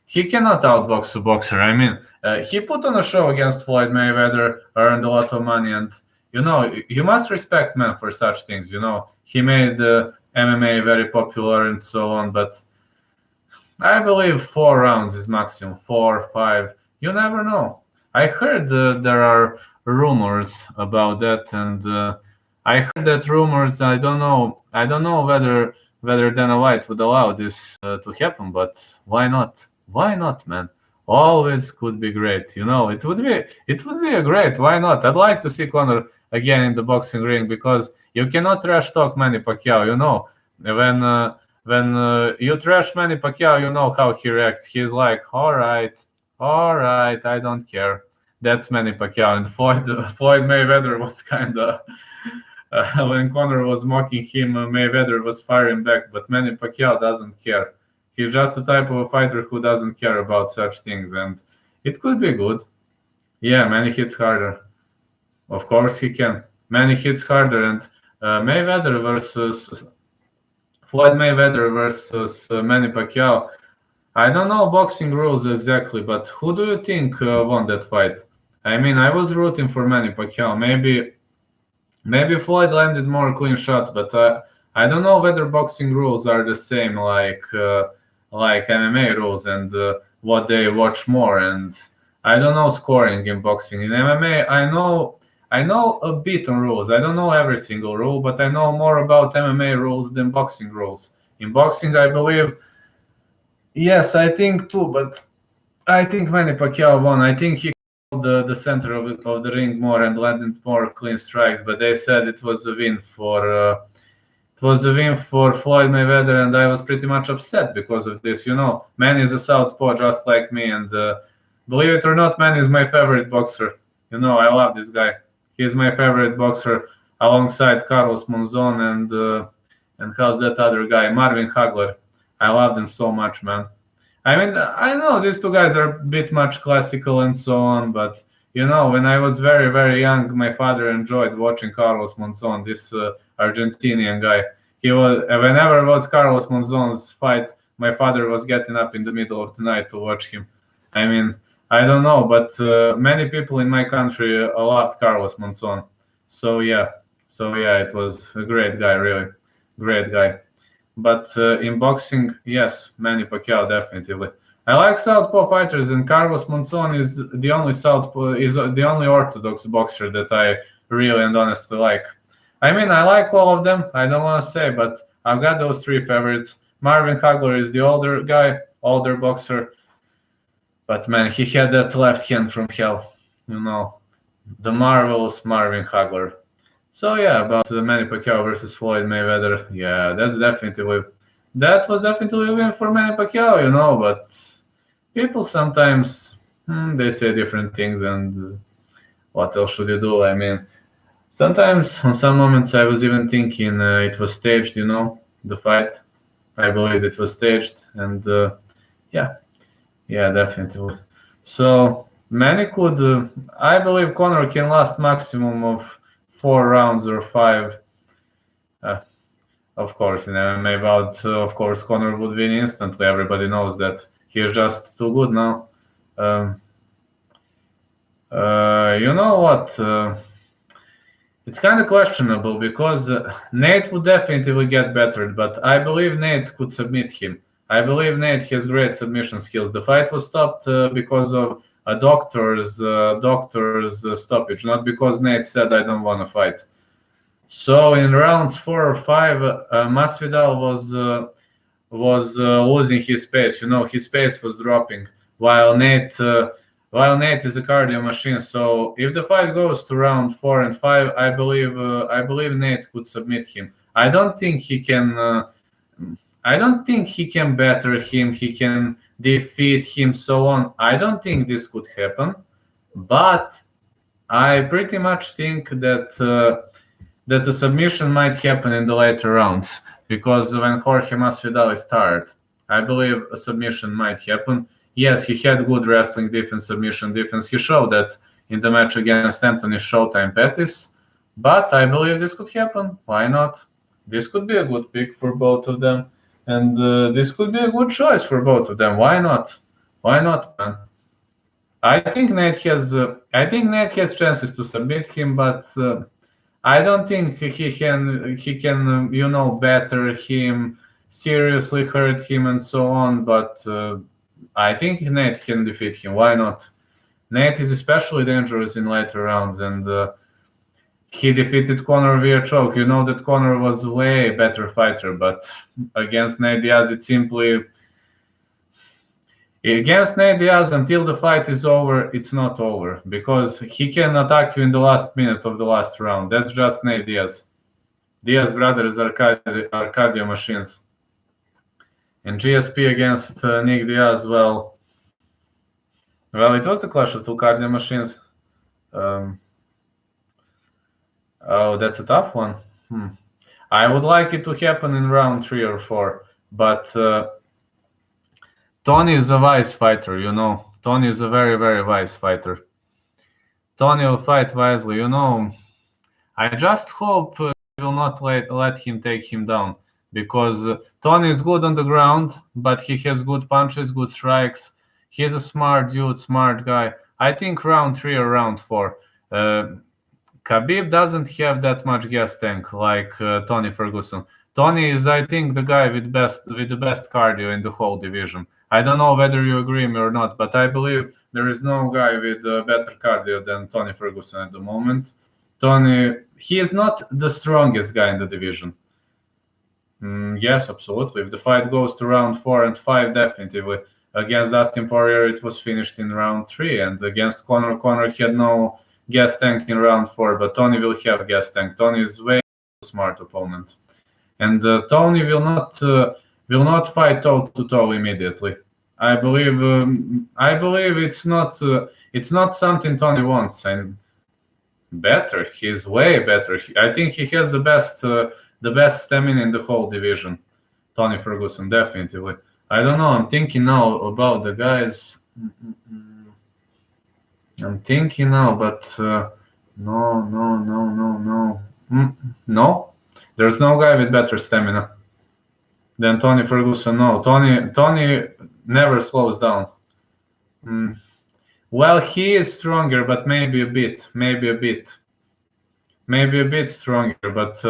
he cannot outbox a boxer. I mean, he put on a show against Floyd Mayweather, earned a lot of money, and you must respect man for such things. He made MMA very popular and so on, but I believe 4 rounds is maximum, 4, 5. You never know. I heard there are rumors about that, and I heard that rumors. I don't know. I don't know whether Dana White would allow this to happen, but why not? Why not, man? Always could be great. It would be a great. Why not? I'd like to see Conor again in the boxing ring, because you cannot trash talk Manny Pacquiao. When you trash Manny Pacquiao, you know how he reacts. He's like, all right, I don't care. That's Manny Pacquiao. And Floyd Mayweather was kind of, when Conor was mocking him, Mayweather was firing back, but Manny Pacquiao doesn't care. He's just the type of a fighter who doesn't care about such things, and it could be good. Yeah, Manny hits harder. Of course he can. Manny hits harder, and Mayweather versus Floyd Mayweather versus Manny Pacquiao. I don't know boxing rules exactly, but who do you think won that fight? I mean, I was rooting for Manny Pacquiao. Maybe Floyd landed more clean shots, but I don't know whether boxing rules are the same like MMA rules, and what they watch more. And I don't know scoring in boxing. In MMA, I know a bit on rules. I don't know every single rule, but I know more about MMA rules than boxing rules. In boxing, I believe, yes, I think too, but I think Manny Pacquiao won. I think he called the center of the ring more and landed more clean strikes, but they said it was a win for Floyd Mayweather, and I was pretty much upset because of this. Manny is a southpaw just like me, and believe it or not, Manny is my favorite boxer. I love this guy. He's my favorite boxer alongside Carlos Monzon and how's that other guy, Marvin Hagler. I love them so much, man. I mean, I know these two guys are a bit much classical and so on, but when I was very young, my father enjoyed watching Carlos Monzon, this Argentinian guy. Whenever was Carlos Monzon's fight, my father was getting up in the middle of the night to watch him. I mean, I don't know, but many people in my country loved Carlos Monzon. So yeah, it was a great guy, really great guy. But in boxing, yes, Manny Pacquiao definitely. I like southpaw fighters, and Carlos Monzon is the only orthodox boxer that I really and honestly like. I mean, I like all of them. I don't want to say, but I've got those 3 favorites. Marvin Hagler is the older guy, older boxer, but man, he had that left hand from hell. You know, the marvelous Marvin Hagler. So yeah, about the Manny Pacquiao versus Floyd Mayweather. Yeah, that was definitely a win for Manny Pacquiao, But people sometimes they say different things, and what else should you do? I mean, sometimes on some moments I was even thinking it was staged, the fight. I believe it was staged, and yeah, yeah, definitely. So Manny could, I believe Conor can last maximum of 4 rounds or 5. Uh, of course, in MMA bout, of course, Conor would win instantly. Everybody knows that he is just too good now. Um, you know what? It's kind of questionable because Nate would definitely get bettered, but I believe Nate could submit him. I believe Nate has great submission skills. The fight was stopped because of a doctor's stoppage, not because Nate said I don't want to fight. So in rounds 4 or 5, Masvidal was losing his pace. His pace was dropping, while Nate is a cardio machine. So if the fight goes to round 4 and 5, I believe Nate could submit him. I don't think he can. I don't think he can better him. He can defeat him, so on. I don't think this could happen, but I pretty much think that the submission might happen in the later rounds because when Jorge Masvidal is tired, I believe a submission might happen. Yes, he had good wrestling defense, submission defense. He showed that in the match against Anthony Showtime Pettis, but I believe this could happen. Why not? This could be a good pick for both of them, and this could be a good choice for both of them. Why not? Why not, man? I think Nate has chances to submit him, but I don't think he can better him, seriously hurt him and so on. But I think Nate can defeat him. Why not? Nate is especially dangerous in later rounds, and he defeated Conor via choke. You know that Conor was way better fighter, but against Nate Diaz, against Nate Diaz, until the fight is over, it's not over because he can attack you in the last minute of the last round. That's just Nate Diaz. Diaz brothers are cardio machines. And GSP against Nick Diaz, well, it was the clash of two cardio machines. Oh, that's a tough one. I would like it to happen in round 3 or 4, but Tony is a wise fighter, Tony is a very, very wise fighter. Tony will fight wisely, I just hope will not let him take him down because Tony is good on the ground, but he has good punches, good strikes. He's a smart dude, smart guy. I think round 3 or round 4. Khabib doesn't have that much gas tank like Tony Ferguson. Tony is, I think, the guy with the best cardio in the whole division. I don't know whether you agree me or not, but I believe there is no guy with better cardio than Tony Ferguson at the moment. Tony, he is not the strongest guy in the division. Yes, absolutely. If the fight goes to round 4 and 5, definitely. Against Dustin Poirier, it was finished in round 3, and against Conor had no gas tank in round 4, but Tony will have gas tank. Tony is way too smart opponent, and Tony will not fight toe to toe immediately. I believe it's not something Tony wants, and better. He's way better. I think he has the best stamina in the whole division. Tony Ferguson, definitely. I don't know. I'm thinking now about the guys. I'm thinking now, but no. No, there's no guy with better stamina than Tony Ferguson. No, Tony never slows down. Well, he is stronger, but maybe a bit stronger. But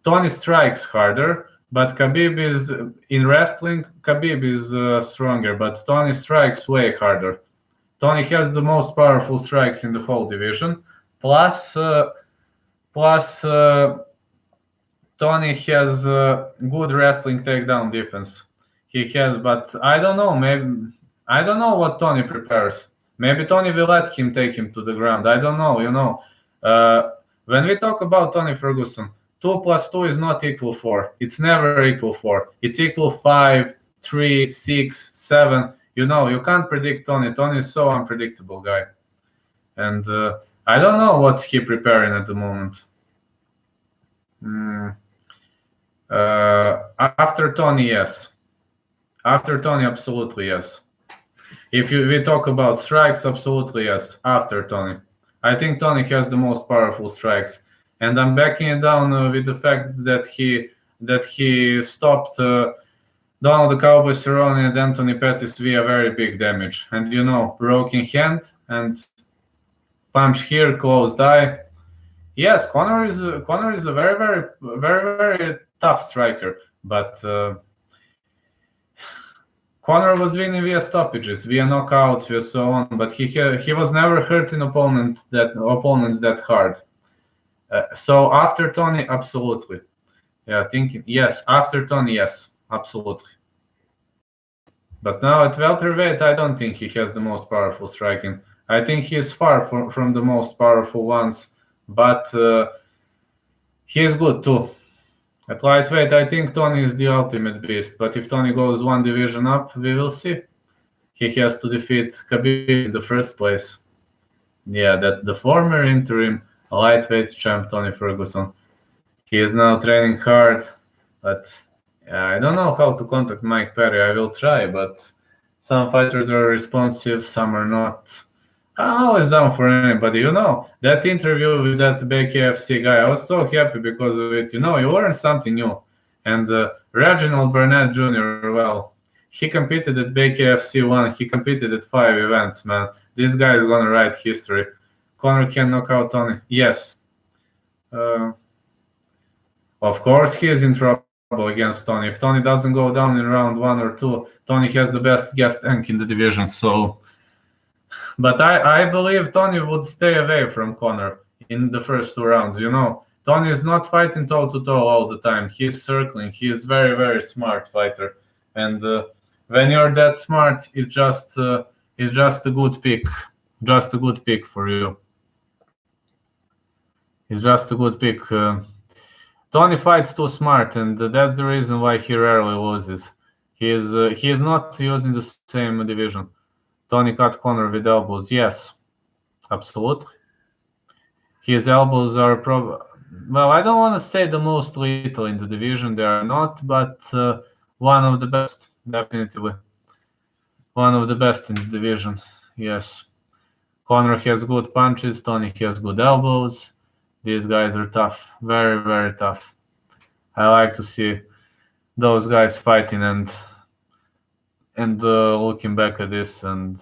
Tony strikes harder. But Khabib is in wrestling. Khabib is stronger, but Tony strikes way harder. Tony has the most powerful strikes in the whole division. Plus, Tony has good wrestling takedown defense. He has, but I don't know. Maybe I don't know what Tony prepares. Maybe Tony will let him take him to the ground. I don't know. When we talk about Tony Ferguson, 2 plus 2 is not equal 4. It's never equal 4. It's equal 5, 3, 6, 7. You can't predict Tony. Tony is so unpredictable guy. And I don't know what's he preparing at the moment. After Tony, yes. After Tony, absolutely yes. If we talk about strikes, absolutely yes. After Tony, I think Tony has the most powerful strikes, and I'm backing it down with the fact that he stopped Donald the Cowboy Cerrone and Anthony Pettis via very big damage, and broken hand and punch here, closed eye. Yes, Conor is a very, very, very, very tough striker, but Conor was winning via stoppages, via knockouts, via so on, but he was never hurting opponents that hard. So after Tony, absolutely. Yeah, thinking yes. After Tony, yes, absolutely. But now at welterweight, I don't think he has the most powerful striking. I think he is far from the most powerful ones, but he is good too. At lightweight, I think Tony is the ultimate beast, but if Tony goes one division up, we will see. He has to defeat Khabib in the first place. Yeah, that the former interim lightweight champ Tony Ferguson. He is now training hard, but I don't know how to contact Mike Perry. I will try, but some fighters are responsive, some are not. I'm always down for anybody. That interview with that BKFC guy, I was so happy because of it. You learn something new. And Reginald Burnett Jr., well, he competed at BKFC 1. He competed at 5 events, man. This guy is going to write history. Conor can knock out Tony. Yes. Of course, he is in trouble against Tony. If Tony doesn't go down in round 1 or 2, Tony has the best gas tank in the division, so... But I believe Tony would stay away from Conor in the first 2 rounds. Tony is not fighting toe-to-toe all the time. He's circling. He is very, very smart fighter. And when you're that smart, it's just a good pick. Just a good pick for you. It's just a good pick. Tony fights too smart, and that's the reason why he rarely loses. He is not using the same division. Tony cut Conor with elbows. Yes, absolutely. His elbows are well, I don't want to say the most lethal in the division. They are not, but one of the best, definitely. One of the best in the division. Yes. Conor has good punches. Tony has good elbows. These guys are tough. Very, very tough. I like to see those guys fighting and looking back at this, and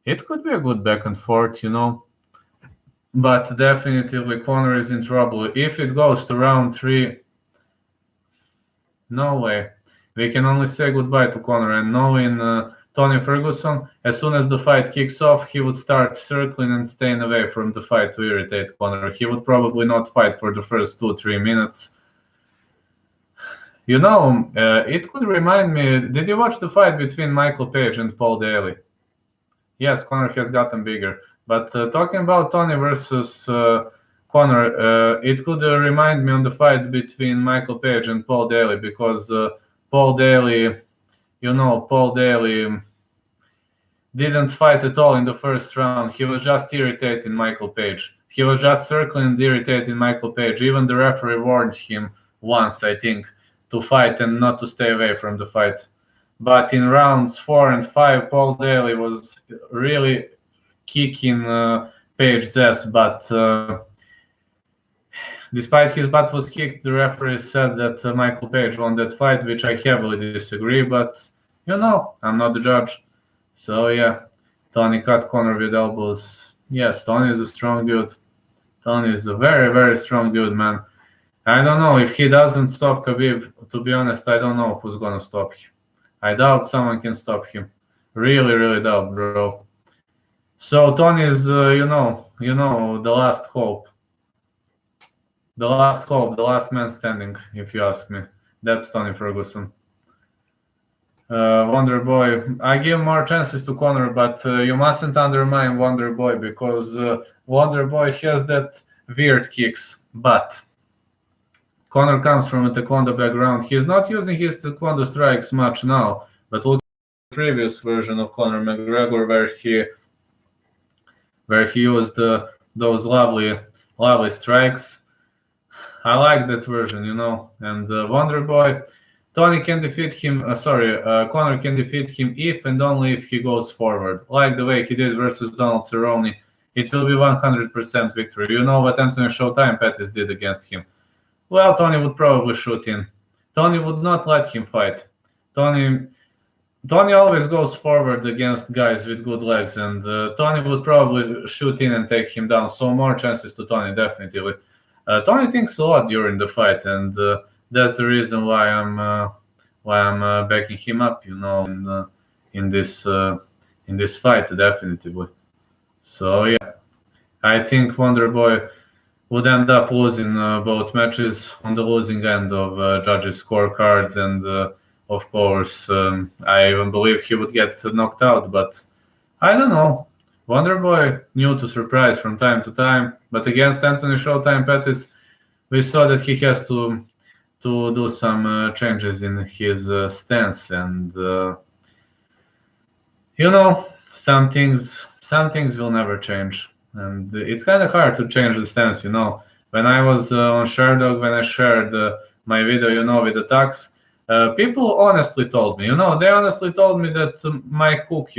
it could be a good back and forth, But definitely Conor is in trouble. If it goes to round 3, no way. We can only say goodbye to Conor. And knowing Tony Ferguson, as soon as the fight kicks off, he would start circling and staying away from the fight to irritate Conor. He would probably not fight for the first 2-3 minutes. It could remind me, did you watch the fight between Michael Page and Paul Daly? Yes, Conor has gotten bigger. But talking about Tony versus Conor, it could remind me on the fight between Michael Page and Paul Daly, because Paul Daly didn't fight at all in the first round. He was just irritating Michael Page. He was just circling and irritating Michael Page. Even the referee warned him once, I think, to fight and not to stay away from the fight. But in rounds 4 and 5, Paul Daly was really kicking Page's ass. But despite his butt was kicked, the referee said that Michael Page won that fight, which I heavily disagree. But, I'm not the judge. So, yeah, Tony cut Conor with elbows. Yes, Tony is a strong dude. Tony is a very, very strong dude, man. I don't know if he doesn't stop Khabib. To be honest, I don't know who's going to stop him. I doubt someone can stop him. Really, really doubt, bro. So Tony is, the last hope. The last hope, the last man standing, if you ask me. That's Tony Ferguson. Wonder Boy. I give more chances to Conor, but you mustn't undermine Wonder Boy because Wonder Boy has that weird kicks. But Conor comes from a taekwondo background. He's not using his taekwondo strikes much now, but look at the previous version of Conor McGregor where he used those lovely strikes. I like that version, And Wonder Boy, Tony can defeat him. Conor can defeat him if and only if he goes forward, like the way he did versus Donald Cerrone. It will be 100% victory. You know what Anthony Showtime Pettis did against him. Well, Tony would probably shoot in. Tony would not let him fight. Tony always goes forward against guys with good legs, and Tony would probably shoot in and take him down. So more chances to Tony, definitely. Tony thinks a lot during the fight, and that's the reason why I'm backing him up, in this fight, definitely. So yeah, I think Wonder Boy would end up losing both matches on the losing end of judges' scorecards, and of course, I even believe he would get knocked out. But I don't know. Wonder Boy knew to surprise from time to time, but against Anthony Showtime Pettis, we saw that he has to do some changes in his stance, and some things will never change, and it's kind of hard to change the stance. When I was on Sherdog, when I shared my video, with the attacks, people honestly told me, they honestly told me that my hook,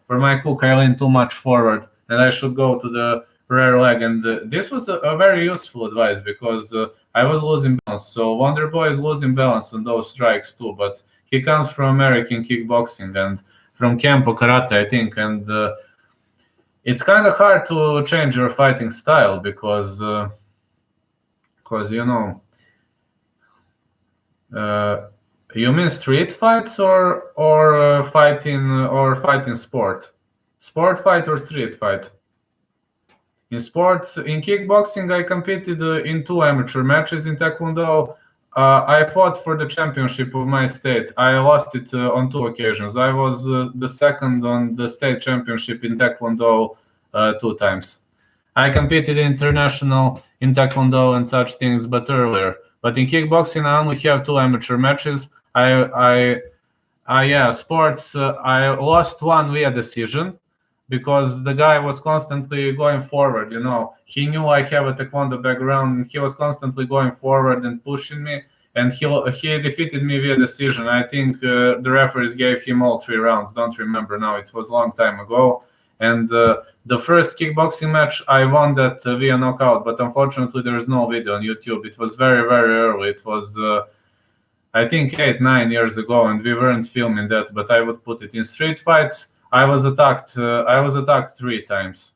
for my hook, I lean too much forward, and I should go to the rear leg. And this was a very useful advice because I was losing balance. So Wonder Boy is losing balance on those strikes too, but he comes from American kickboxing and from Kempo Karate, I think, and it's kind of hard to change your fighting style because you mean street fights or fighting sport fight or street fight? In sports, in kickboxing, I competed in 2 amateur matches. In Taekwondo, I fought for the championship of my state. I lost it on 2 occasions. I was the second on the state championship in Taekwondo 2 times. I competed international in Taekwondo and such things, but earlier. But in kickboxing, I only have 2 amateur matches. Sports. I lost one via decision because the guy was constantly going forward. He knew I have a taekwondo background, and he was constantly going forward and pushing me. And he defeated me via decision. I think the referees gave him all 3 rounds. Don't remember now. It was a long time ago. And the first kickboxing match, I won that via knockout. But unfortunately, there is no video on YouTube. It was very, very early. It was I think 8-9 years ago, and we weren't filming that, but I would put it in street fights. I was attacked 3 times.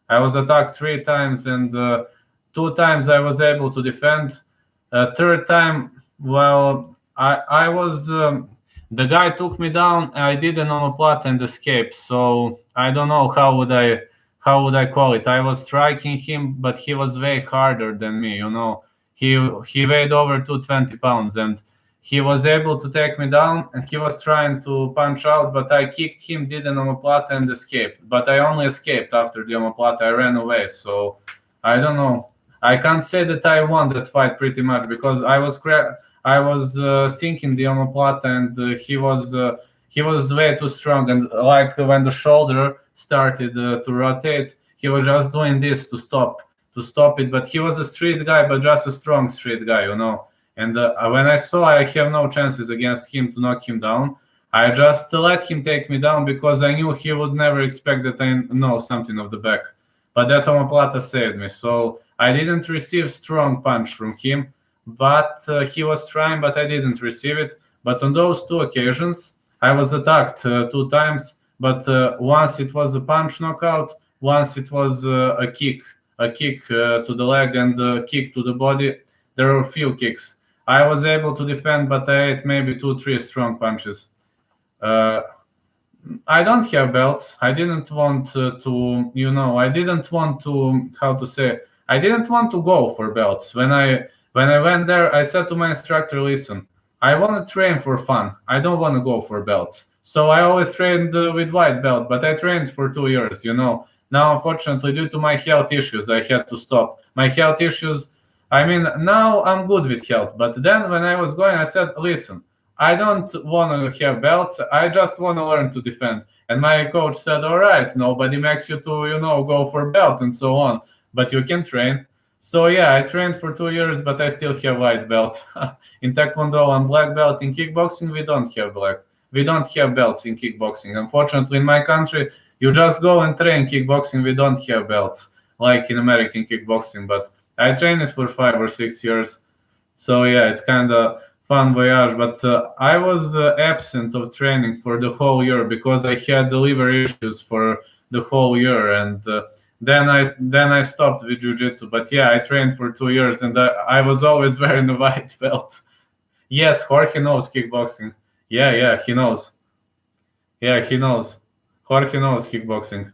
I was attacked 3 times, and 2 times I was able to defend. Third time, well, I was the guy took me down. I did an omoplata and escaped. So I don't know how would I call it. I was striking him, but he was way harder than me. He weighed over 220 pounds, and he was able to take me down, and he was trying to punch out, but I kicked him, did an omoplata, and escaped. But I only escaped after the omoplata. I ran away. So I don't know. I can't say that I won that fight pretty much because I was sinking the omoplata, and he was way too strong. And like when the shoulder started to rotate, he was just doing this to stop it. But he was a street guy, but just a strong street guy, And when I saw I have no chances against him to knock him down, I just let him take me down because I knew he would never expect that I know something of the back. But that omoplata saved me. So I didn't receive strong punch from him, but he was trying, but I didn't receive it. But on those 2 occasions, I was attacked 2 times. But once it was a punch knockout, once it was a kick to the leg and a kick to the body. There were a few kicks. I was able to defend, but I ate maybe 2-3 strong punches. I don't have belts. I didn't want I didn't want to, I didn't want to go for belts. When I went there, I said to my instructor, listen, I want to train for fun. I don't want to go for belts. So I always trained with white belt, but I trained for 2 years, Now, unfortunately, due to my health issues, I had to stop. My health issues, I mean, now I'm good with health. But then when I was going, I said, listen, I don't want to have belts. I just want to learn to defend. And my coach said, all right, nobody makes you to, go for belts and so on, but you can train. So yeah, I trained for 2 years, but I still have white belt. In Taekwondo, I'm black belt. In kickboxing, we don't have black. We don't have belts in kickboxing. Unfortunately, in my country, you just go and train kickboxing. We don't have belts like in American kickboxing. But I trained it for 5 or 6 years. So yeah, it's kind of fun voyage. But I was absent of training for the whole year because I had the liver issues for the whole year, and then I stopped with jiu-jitsu. But yeah, I trained for 2 years, and I was always wearing a white belt. Yes, Jorge knows kickboxing. Yeah, he knows. Yeah, he knows. Jorge knows kickboxing.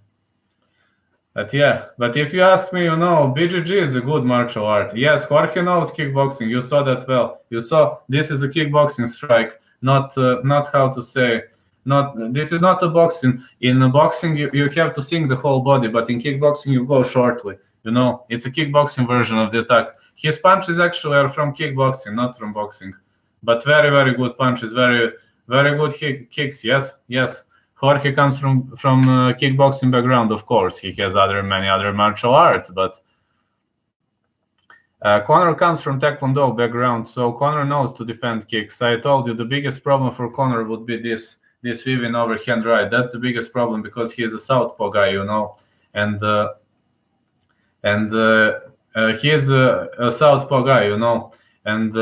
But if you ask me, BJJ is a good martial art. Yes, Jorge knows kickboxing. You saw that well. You saw this is a kickboxing strike, not how to say. Not this is not a boxing. In a boxing, you have to sink the whole body, but in kickboxing you go shortly. It's a kickboxing version of the attack. His punches actually are from kickboxing, not from boxing, but very very good punches, very very good kicks. Yes. Jorge comes from kickboxing background, of course. He has many other martial arts, but Conor comes from Taekwondo background, so Conor knows to defend kicks. I told you the biggest problem for Conor would be this weaving overhand right. That's the biggest problem because he is a southpaw guy, and he is a southpaw guy, and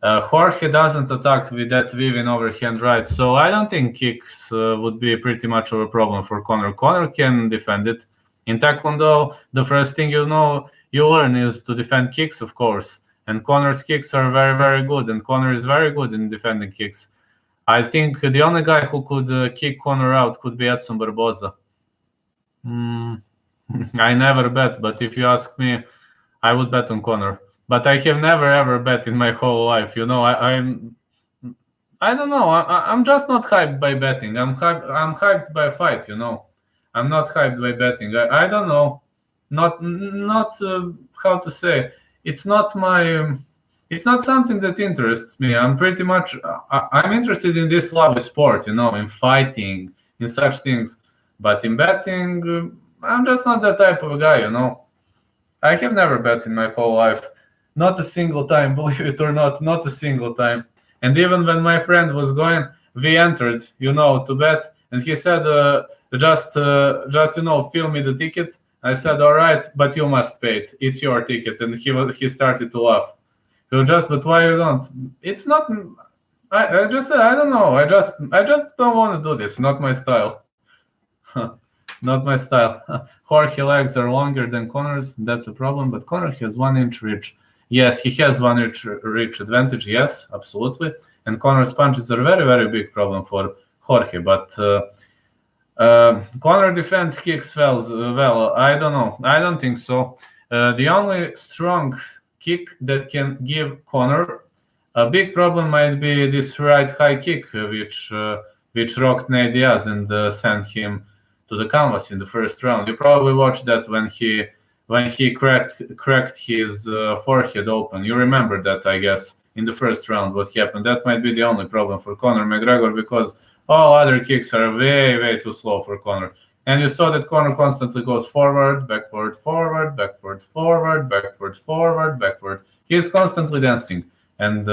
Jorge doesn't attack with that weaving overhand right, so I don't think kicks would be pretty much of a problem for Conor. Conor can defend it. In Taekwondo, the first thing you learn is to defend kicks, of course, and Conor's kicks are very, very good, and Conor is very good in defending kicks. I think the only guy who could kick Conor out could be Edson Barboza. I never bet, but if you ask me, I would bet on Conor. But I have never ever bet in my whole life. I don't know. I'm just not hyped by betting. I'm hyped by fight. I'm not hyped by betting. I don't know. Not how to say. It's not my. It's not something that interests me. I'm pretty much. I'm interested in this lovely sport. In fighting, in such things. But in betting, I'm just not that type of a guy. I have never bet in my whole life. Not a single time, believe it or not a single time. And even when my friend was going, we entered, to bet, and he said, just fill me the ticket. I said, all right, but you must pay it. It's your ticket. And he started to laugh. But why you don't? It's not. I just said, I don't know. I just don't want to do this. Not my style. Not my style. Jorge legs are longer than Conor's. That's a problem. But Conor has 1 inch reach. Yes, he has 1 inch reach advantage. Yes, absolutely. And Conor's punches are a very, very big problem for Jorge. But Conor defends kicks well. I don't know. I don't think so. The only strong kick that can give Conor a big problem might be this right high kick, which rocked Nate Diaz and sent him to the canvas in the first round. You probably watched that when he cracked his forehead open. You remember that, I guess, in the first round what happened. That might be the only problem for Conor McGregor because all other kicks are way, way too slow for Conor. And you saw that Conor constantly goes forward, backward, forward, backward, forward, backward, forward, backward. He is constantly dancing. And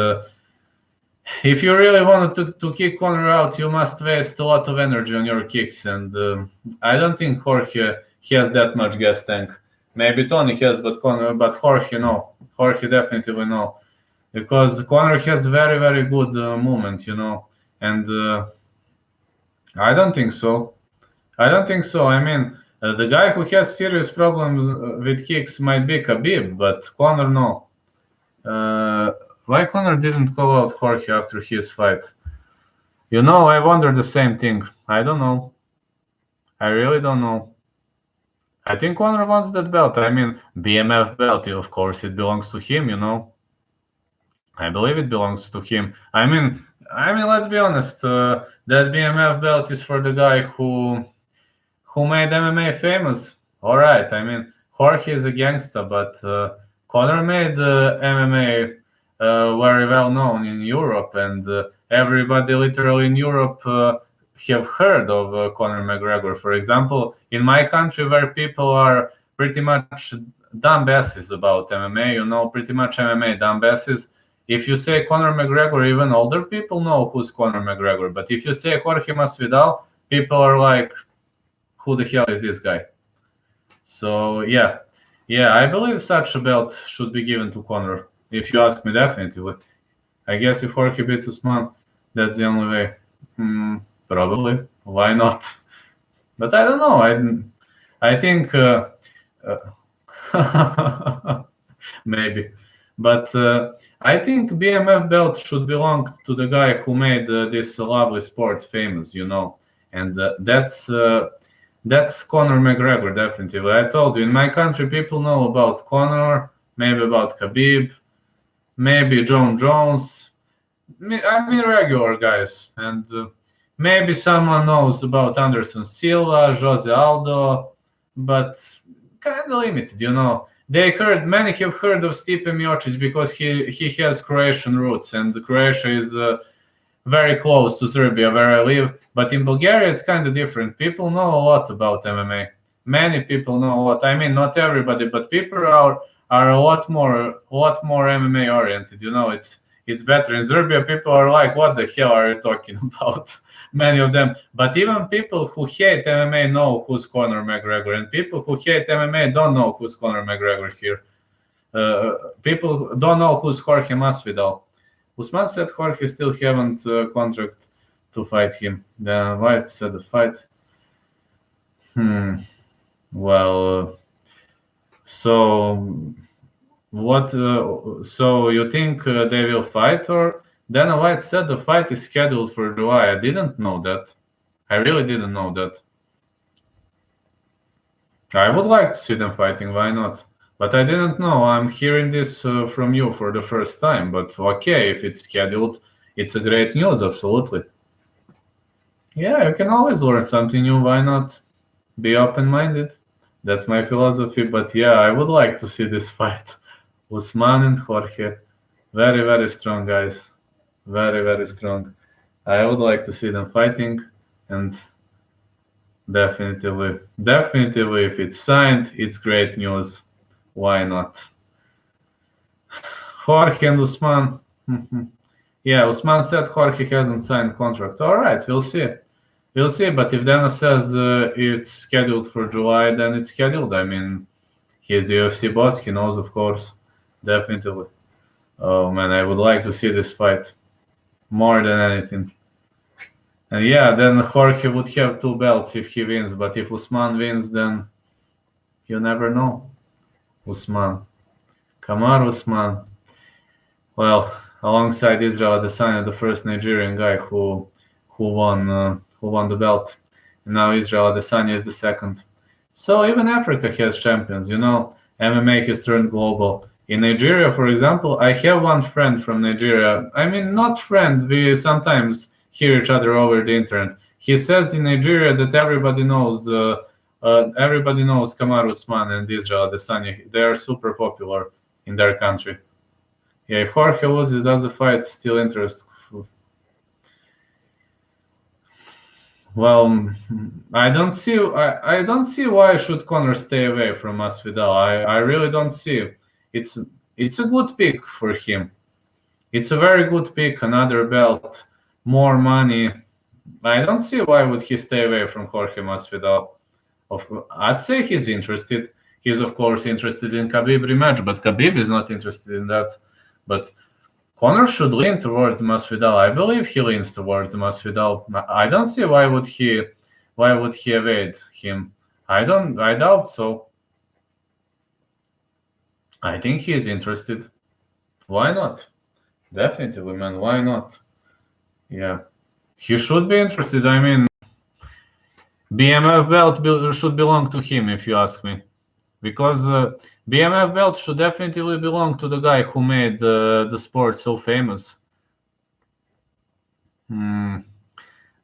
if you really wanted to kick Conor out, you must waste a lot of energy on your kicks. And I don't think Jorge has that much gas tank. Maybe Tony has, but Jorge no. Jorge definitely no, because Conor has very very good movement, and I don't think so. I mean, the guy who has serious problems with kicks might be Khabib, but Conor no. Why Conor didn't call out Jorge after his fight? I wonder the same thing. I don't know. I really don't know. I think Conor wants that belt. I mean, BMF belt, of course, it belongs to him, I believe it belongs to him. I mean, let's be honest. That BMF belt is for the guy who made MMA famous. All right. I mean, Jorge is a gangster, but Conor made MMA very well known in Europe, and everybody literally in Europe have heard of Conor McGregor. For example, in my country, where people are pretty much dumbasses about MMA, pretty much MMA dumbasses. If you say Conor McGregor, even older people know who's Conor McGregor. But if you say Jorge Masvidal, people are like, who the hell is this guy? So yeah, I believe such a belt should be given to Conor. If you ask me, definitely. I guess if Jorge beats Usman, that's the only way. Probably. Why not? But I don't know. I think maybe. But I think BMF belt should belong to the guy who made this lovely sport famous, and that's Conor McGregor, definitely. I told you, in my country, people know about Conor, maybe about Khabib, maybe John Jones. I mean, regular guys, and maybe someone knows about Anderson Silva, Jose Aldo, but kind of limited, Many have heard of Stipe Miocic because he has Croatian roots, and Croatia is very close to Serbia where I live. But in Bulgaria, it's kind of different. People know a lot about MMA. Many people know a lot. I mean, not everybody, but people are a lot more MMA oriented. It's better. In Serbia, people are like, "What the hell are you talking about?" Many of them. But even people who hate MMA know who's Conor McGregor, and people who hate MMA don't know who's Conor McGregor here. People don't know who's Jorge Masvidal. Usman said Jorge still haven't contract to fight him. Then White said the fight. Well, so what? So you think they will fight, or Dana White said the fight is scheduled for July? I didn't know that. I really didn't know that. I would like to see them fighting. Why not? But I didn't know. I'm hearing this from you for the first time. But okay, if it's scheduled, it's a great news. Absolutely. Yeah, you can always learn something new. Why not? Be open-minded. That's my philosophy. But yeah, I would like to see this fight. Usman and Jorge. Very, very strong guys. Very, very strong. I would like to see them fighting, and definitely, if it's signed, it's great news. Why not? Jorge and Usman. Yeah, Usman said Jorge hasn't signed contract. All right, we'll see. We'll see. But if Dana says it's scheduled for July, then it's scheduled. I mean, he's the UFC boss. He knows, of course. Definitely. Oh man, I would like to see this fight more than anything. And yeah, then Jorge would have 2 belts if he wins. But if Usman wins, then you never know. Usman. Kamaru Usman. Well, alongside Israel Adesanya, the first Nigerian guy who won the belt. And now Israel Adesanya is the second. So even Africa has champions, MMA has turned global. In Nigeria, for example, I have one friend from Nigeria. I mean, not friend, we sometimes hear each other over the internet. He says in Nigeria that everybody knows Kamaru Usman and Israel Adesanya. They are super popular in their country. Yeah, if Jorge loses, does the fight still interest? Well, I don't see why should Conor stay away from Masvidal. I really don't see. It's a good pick for him. It's a very good pick. Another belt, more money. I don't see why would he stay away from Jorge Masvidal. I'd say he's interested. He's of course interested in Khabib rematch, but Khabib is not interested in that. But Conor should lean towards Masvidal. I believe he leans towards Masvidal. I don't see why would he evade him. I doubt so. I think he is interested. Why not? Definitely, man. Why not? Yeah, he should be interested. I mean, BMF belt should belong to him, if you ask me, because BMF belt should definitely belong to the guy who made the sport so famous.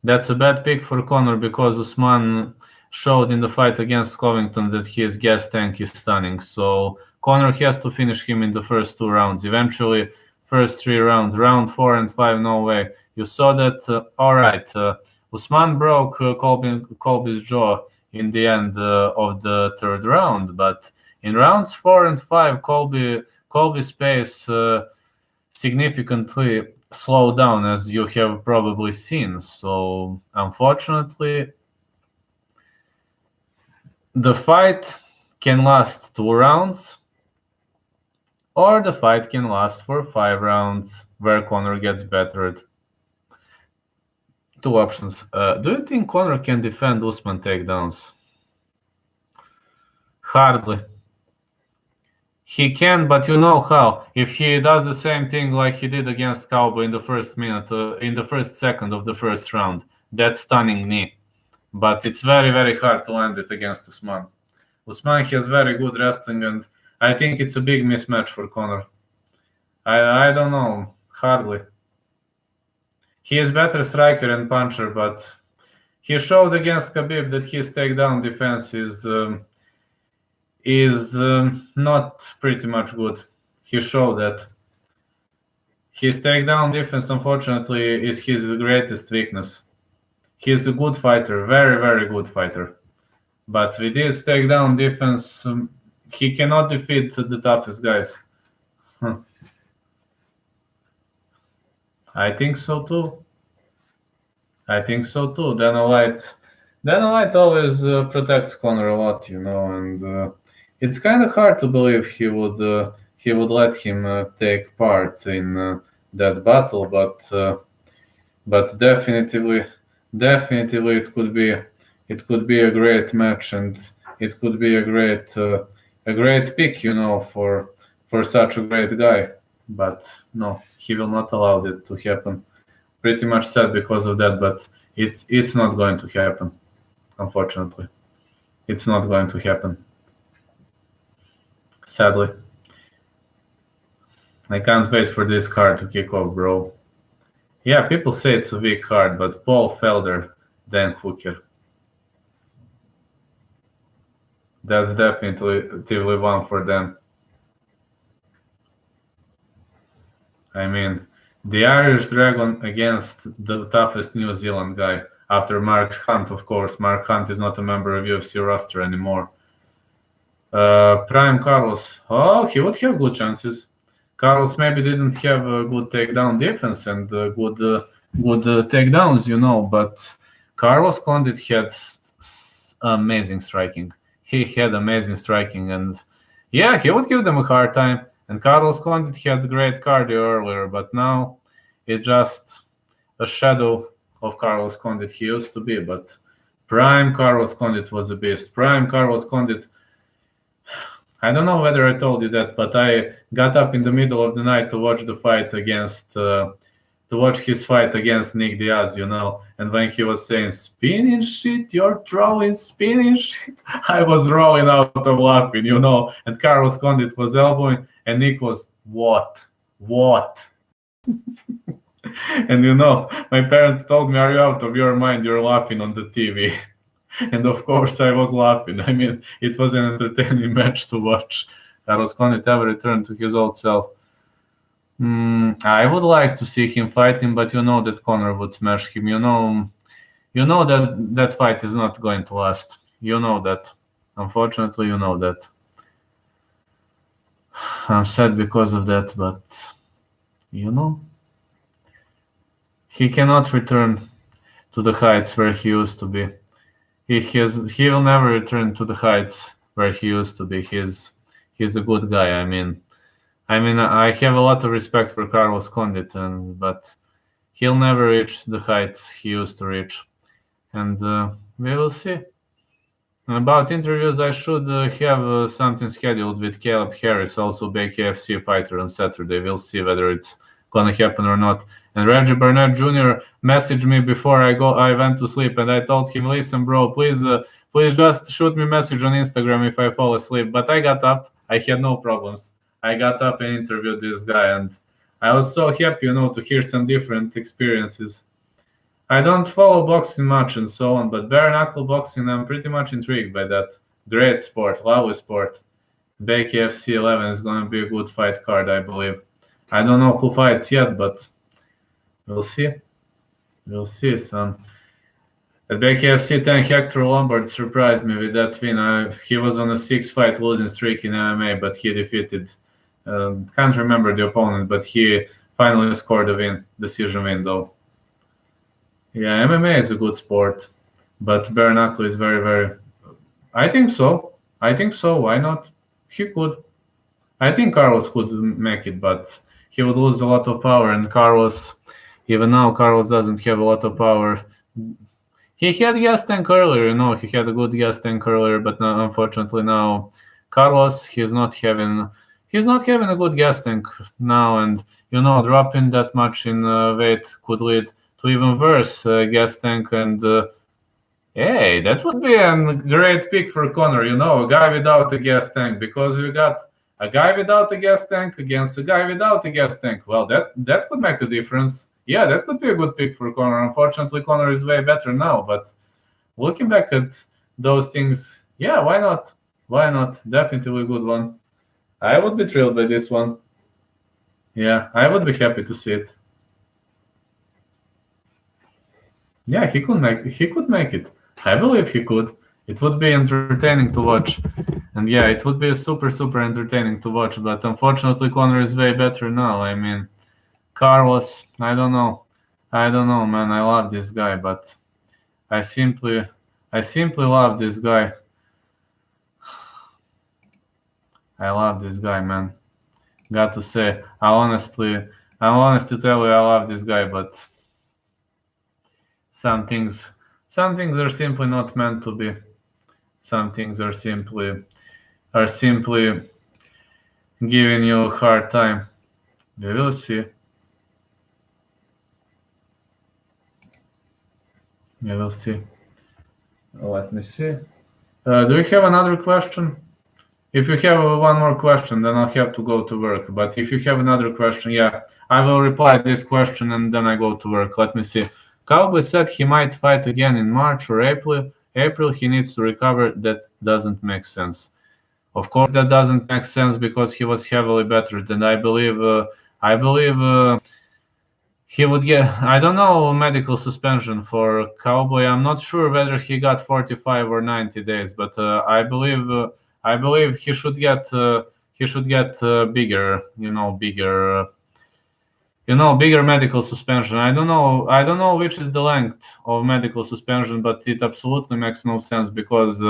That's a bad pick for Conor because Usman showed in the fight against Covington that his gas tank is stunning. So Conor has to finish him in the first 2 rounds. Eventually, first 3 rounds, round 4 and 5, no way. You saw that. All right, Usman broke Colby's jaw in the end of the 3rd round, but in rounds 4 and 5, Colby's pace significantly slowed down, as you have probably seen. So unfortunately, the fight can last 2 rounds, or the fight can last for 5 rounds, where Conor gets better at 2 options. Do you think Conor can defend Usman takedowns? Hardly. He can, but you know how. If he does the same thing like he did against Cowboy in the first minute, in the first second of the first round, that stunning knee. But it's very, very hard to land it against Usman. Usman has very good wrestling, and I think it's a big mismatch for Conor. I don't know. Hardly. He is better striker and puncher, but he showed against Khabib that his takedown defense is not pretty much good. He showed that. His takedown defense, unfortunately, is his greatest weakness. He's a good fighter, very, very good fighter. But with his takedown defense, he cannot defeat the toughest guys. I think so too. Dana White always protects Conor a lot, and it's kind of hard to believe he would let him take part in that battle, but definitely it could be a great match, and it could be a great pick, for such a great guy. But no, he will not allow it to happen. Pretty much sad because of that, but it's not going to happen. Unfortunately, it's not going to happen. Sadly, I can't wait for this card to kick off, bro. Yeah, people say it's a weak card, but Paul Felder, Dan Hooker. That's definitely one for them. I mean, the Irish Dragon against the toughest New Zealand guy. After Mark Hunt, of course. Mark Hunt is not a member of UFC roster anymore. Prime Carlos. Oh, he would have good chances. Carlos maybe didn't have a good takedown defense and good takedowns, but Carlos Condit had amazing striking. He had amazing striking, and yeah, he would give them a hard time. And Carlos Condit had great cardio earlier, but now it's just a shadow of Carlos Condit he used to be. But prime Carlos Condit was a beast. Prime Carlos Condit. I don't know whether I told you that, but I got up in the middle of the night to watch the fight to watch his fight against Nick Diaz, and when he was saying spinning shit, you're throwing spinning shit, I was rolling out of laughing, and Carlos Condit was elbowing, and Nick was, what? And my parents told me, are you out of your mind? You're laughing on the TV. And of course I was laughing. I mean, it was an entertaining match to watch. Carlos Condit ever returned to his old self. I would like to see him fighting, but that Conor would smash him. That fight is not going to last. That. Unfortunately, that. I'm sad because of that, but he cannot return to the heights where he used to be. He will never return to the heights where he used to be. He's a good guy. I mean, I have a lot of respect for Carlos Condit, but he'll never reach the heights he used to reach. And we will see. About interviews, I should have something scheduled with Caleb Harris, also big KFC fighter, on Saturday. We'll see whether it's gonna happen or not. And Reggie Burnett Jr. messaged me before I went to sleep, and I told him, listen, bro, please just shoot me a message on Instagram if I fall asleep. But I got up. I had no problems. I got up and interviewed this guy, and I was so happy, to hear some different experiences. I don't follow boxing much and so on, but bare knuckle boxing, I'm pretty much intrigued by that. Great sport, lovely sport. Bake UFC 11 is going to be a good fight card, I believe. I don't know who fights yet, but we'll see. We'll see. At Bake UFC 10, Hector Lombard surprised me with that win. He was on a 6-fight losing streak in MMA, but he defeated, can't remember the opponent, but he finally scored a win, decision win though. Yeah, MMA is a good sport, but bare knuckle is very, very. I think so. Why not? He could. I think Carlos could make it, but he would lose a lot of power. And even now, Carlos doesn't have a lot of power. He had gas tank earlier, he had a good gas tank earlier, but now, unfortunately now, Carlos, he's not having a good gas tank now, and dropping that much in weight could lead to even worse gas tank. And hey, that would be a great pick for Conor, a guy without a gas tank, because you got a guy without a gas tank against a guy without a gas tank. Well, that could make a difference. Yeah, that could be a good pick for Conor. Unfortunately, Conor is way better now, but looking back at those things, yeah, why not? Why not? Definitely a good one. I would be thrilled by this one. Yeah, I would be happy to see it. Yeah, he could make it. I believe he could. It would be entertaining to watch. And yeah, it would be super, super entertaining to watch. But unfortunately, Conor is way better now. I mean, Carlos, I don't know, man. I love this guy, but I simply love this guy. I love this guy, man. Got to say, I'm honest to tell you, I love this guy, but some things are simply not meant to be. Some things are simply giving you a hard time. We will see. We will see. Let me see. Do you have another question? If you have one more question, then I'll have to go to work. But if you have another question, yeah, I will reply this question and then I go to work. Let me see. Cowboy said he might fight again in March or April. April, he needs to recover. That doesn't make sense. Of course, that doesn't make sense because he was heavily bettered, and I believe he would get, I don't know, medical suspension for Cowboy. I'm not sure whether he got 45 or 90 days, but I believe he should get bigger medical suspension. I don't know which is the length of medical suspension, but it absolutely makes no sense because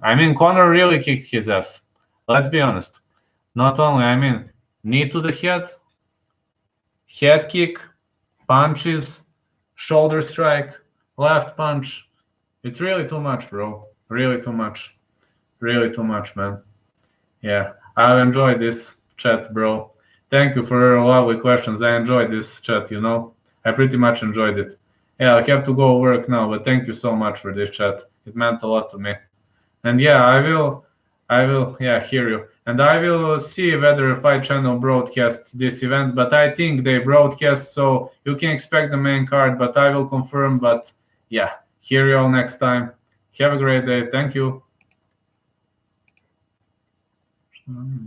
Conor really kicked his ass. Let's be honest. Not only, knee to the head kick, punches, shoulder strike, left punch. It's really too much, bro. Really too much. Really too much, man. Yeah, I enjoyed this chat, bro. Thank you for your lovely questions. I enjoyed this chat, I pretty much enjoyed it. Yeah, I have to go work now, but thank you so much for this chat. It meant a lot to me. And yeah, I will, hear you. And I will see whether Fight Channel broadcasts this event, but I think they broadcast, so you can expect the main card, but I will confirm. But yeah, hear you all next time. Have a great day. Thank you.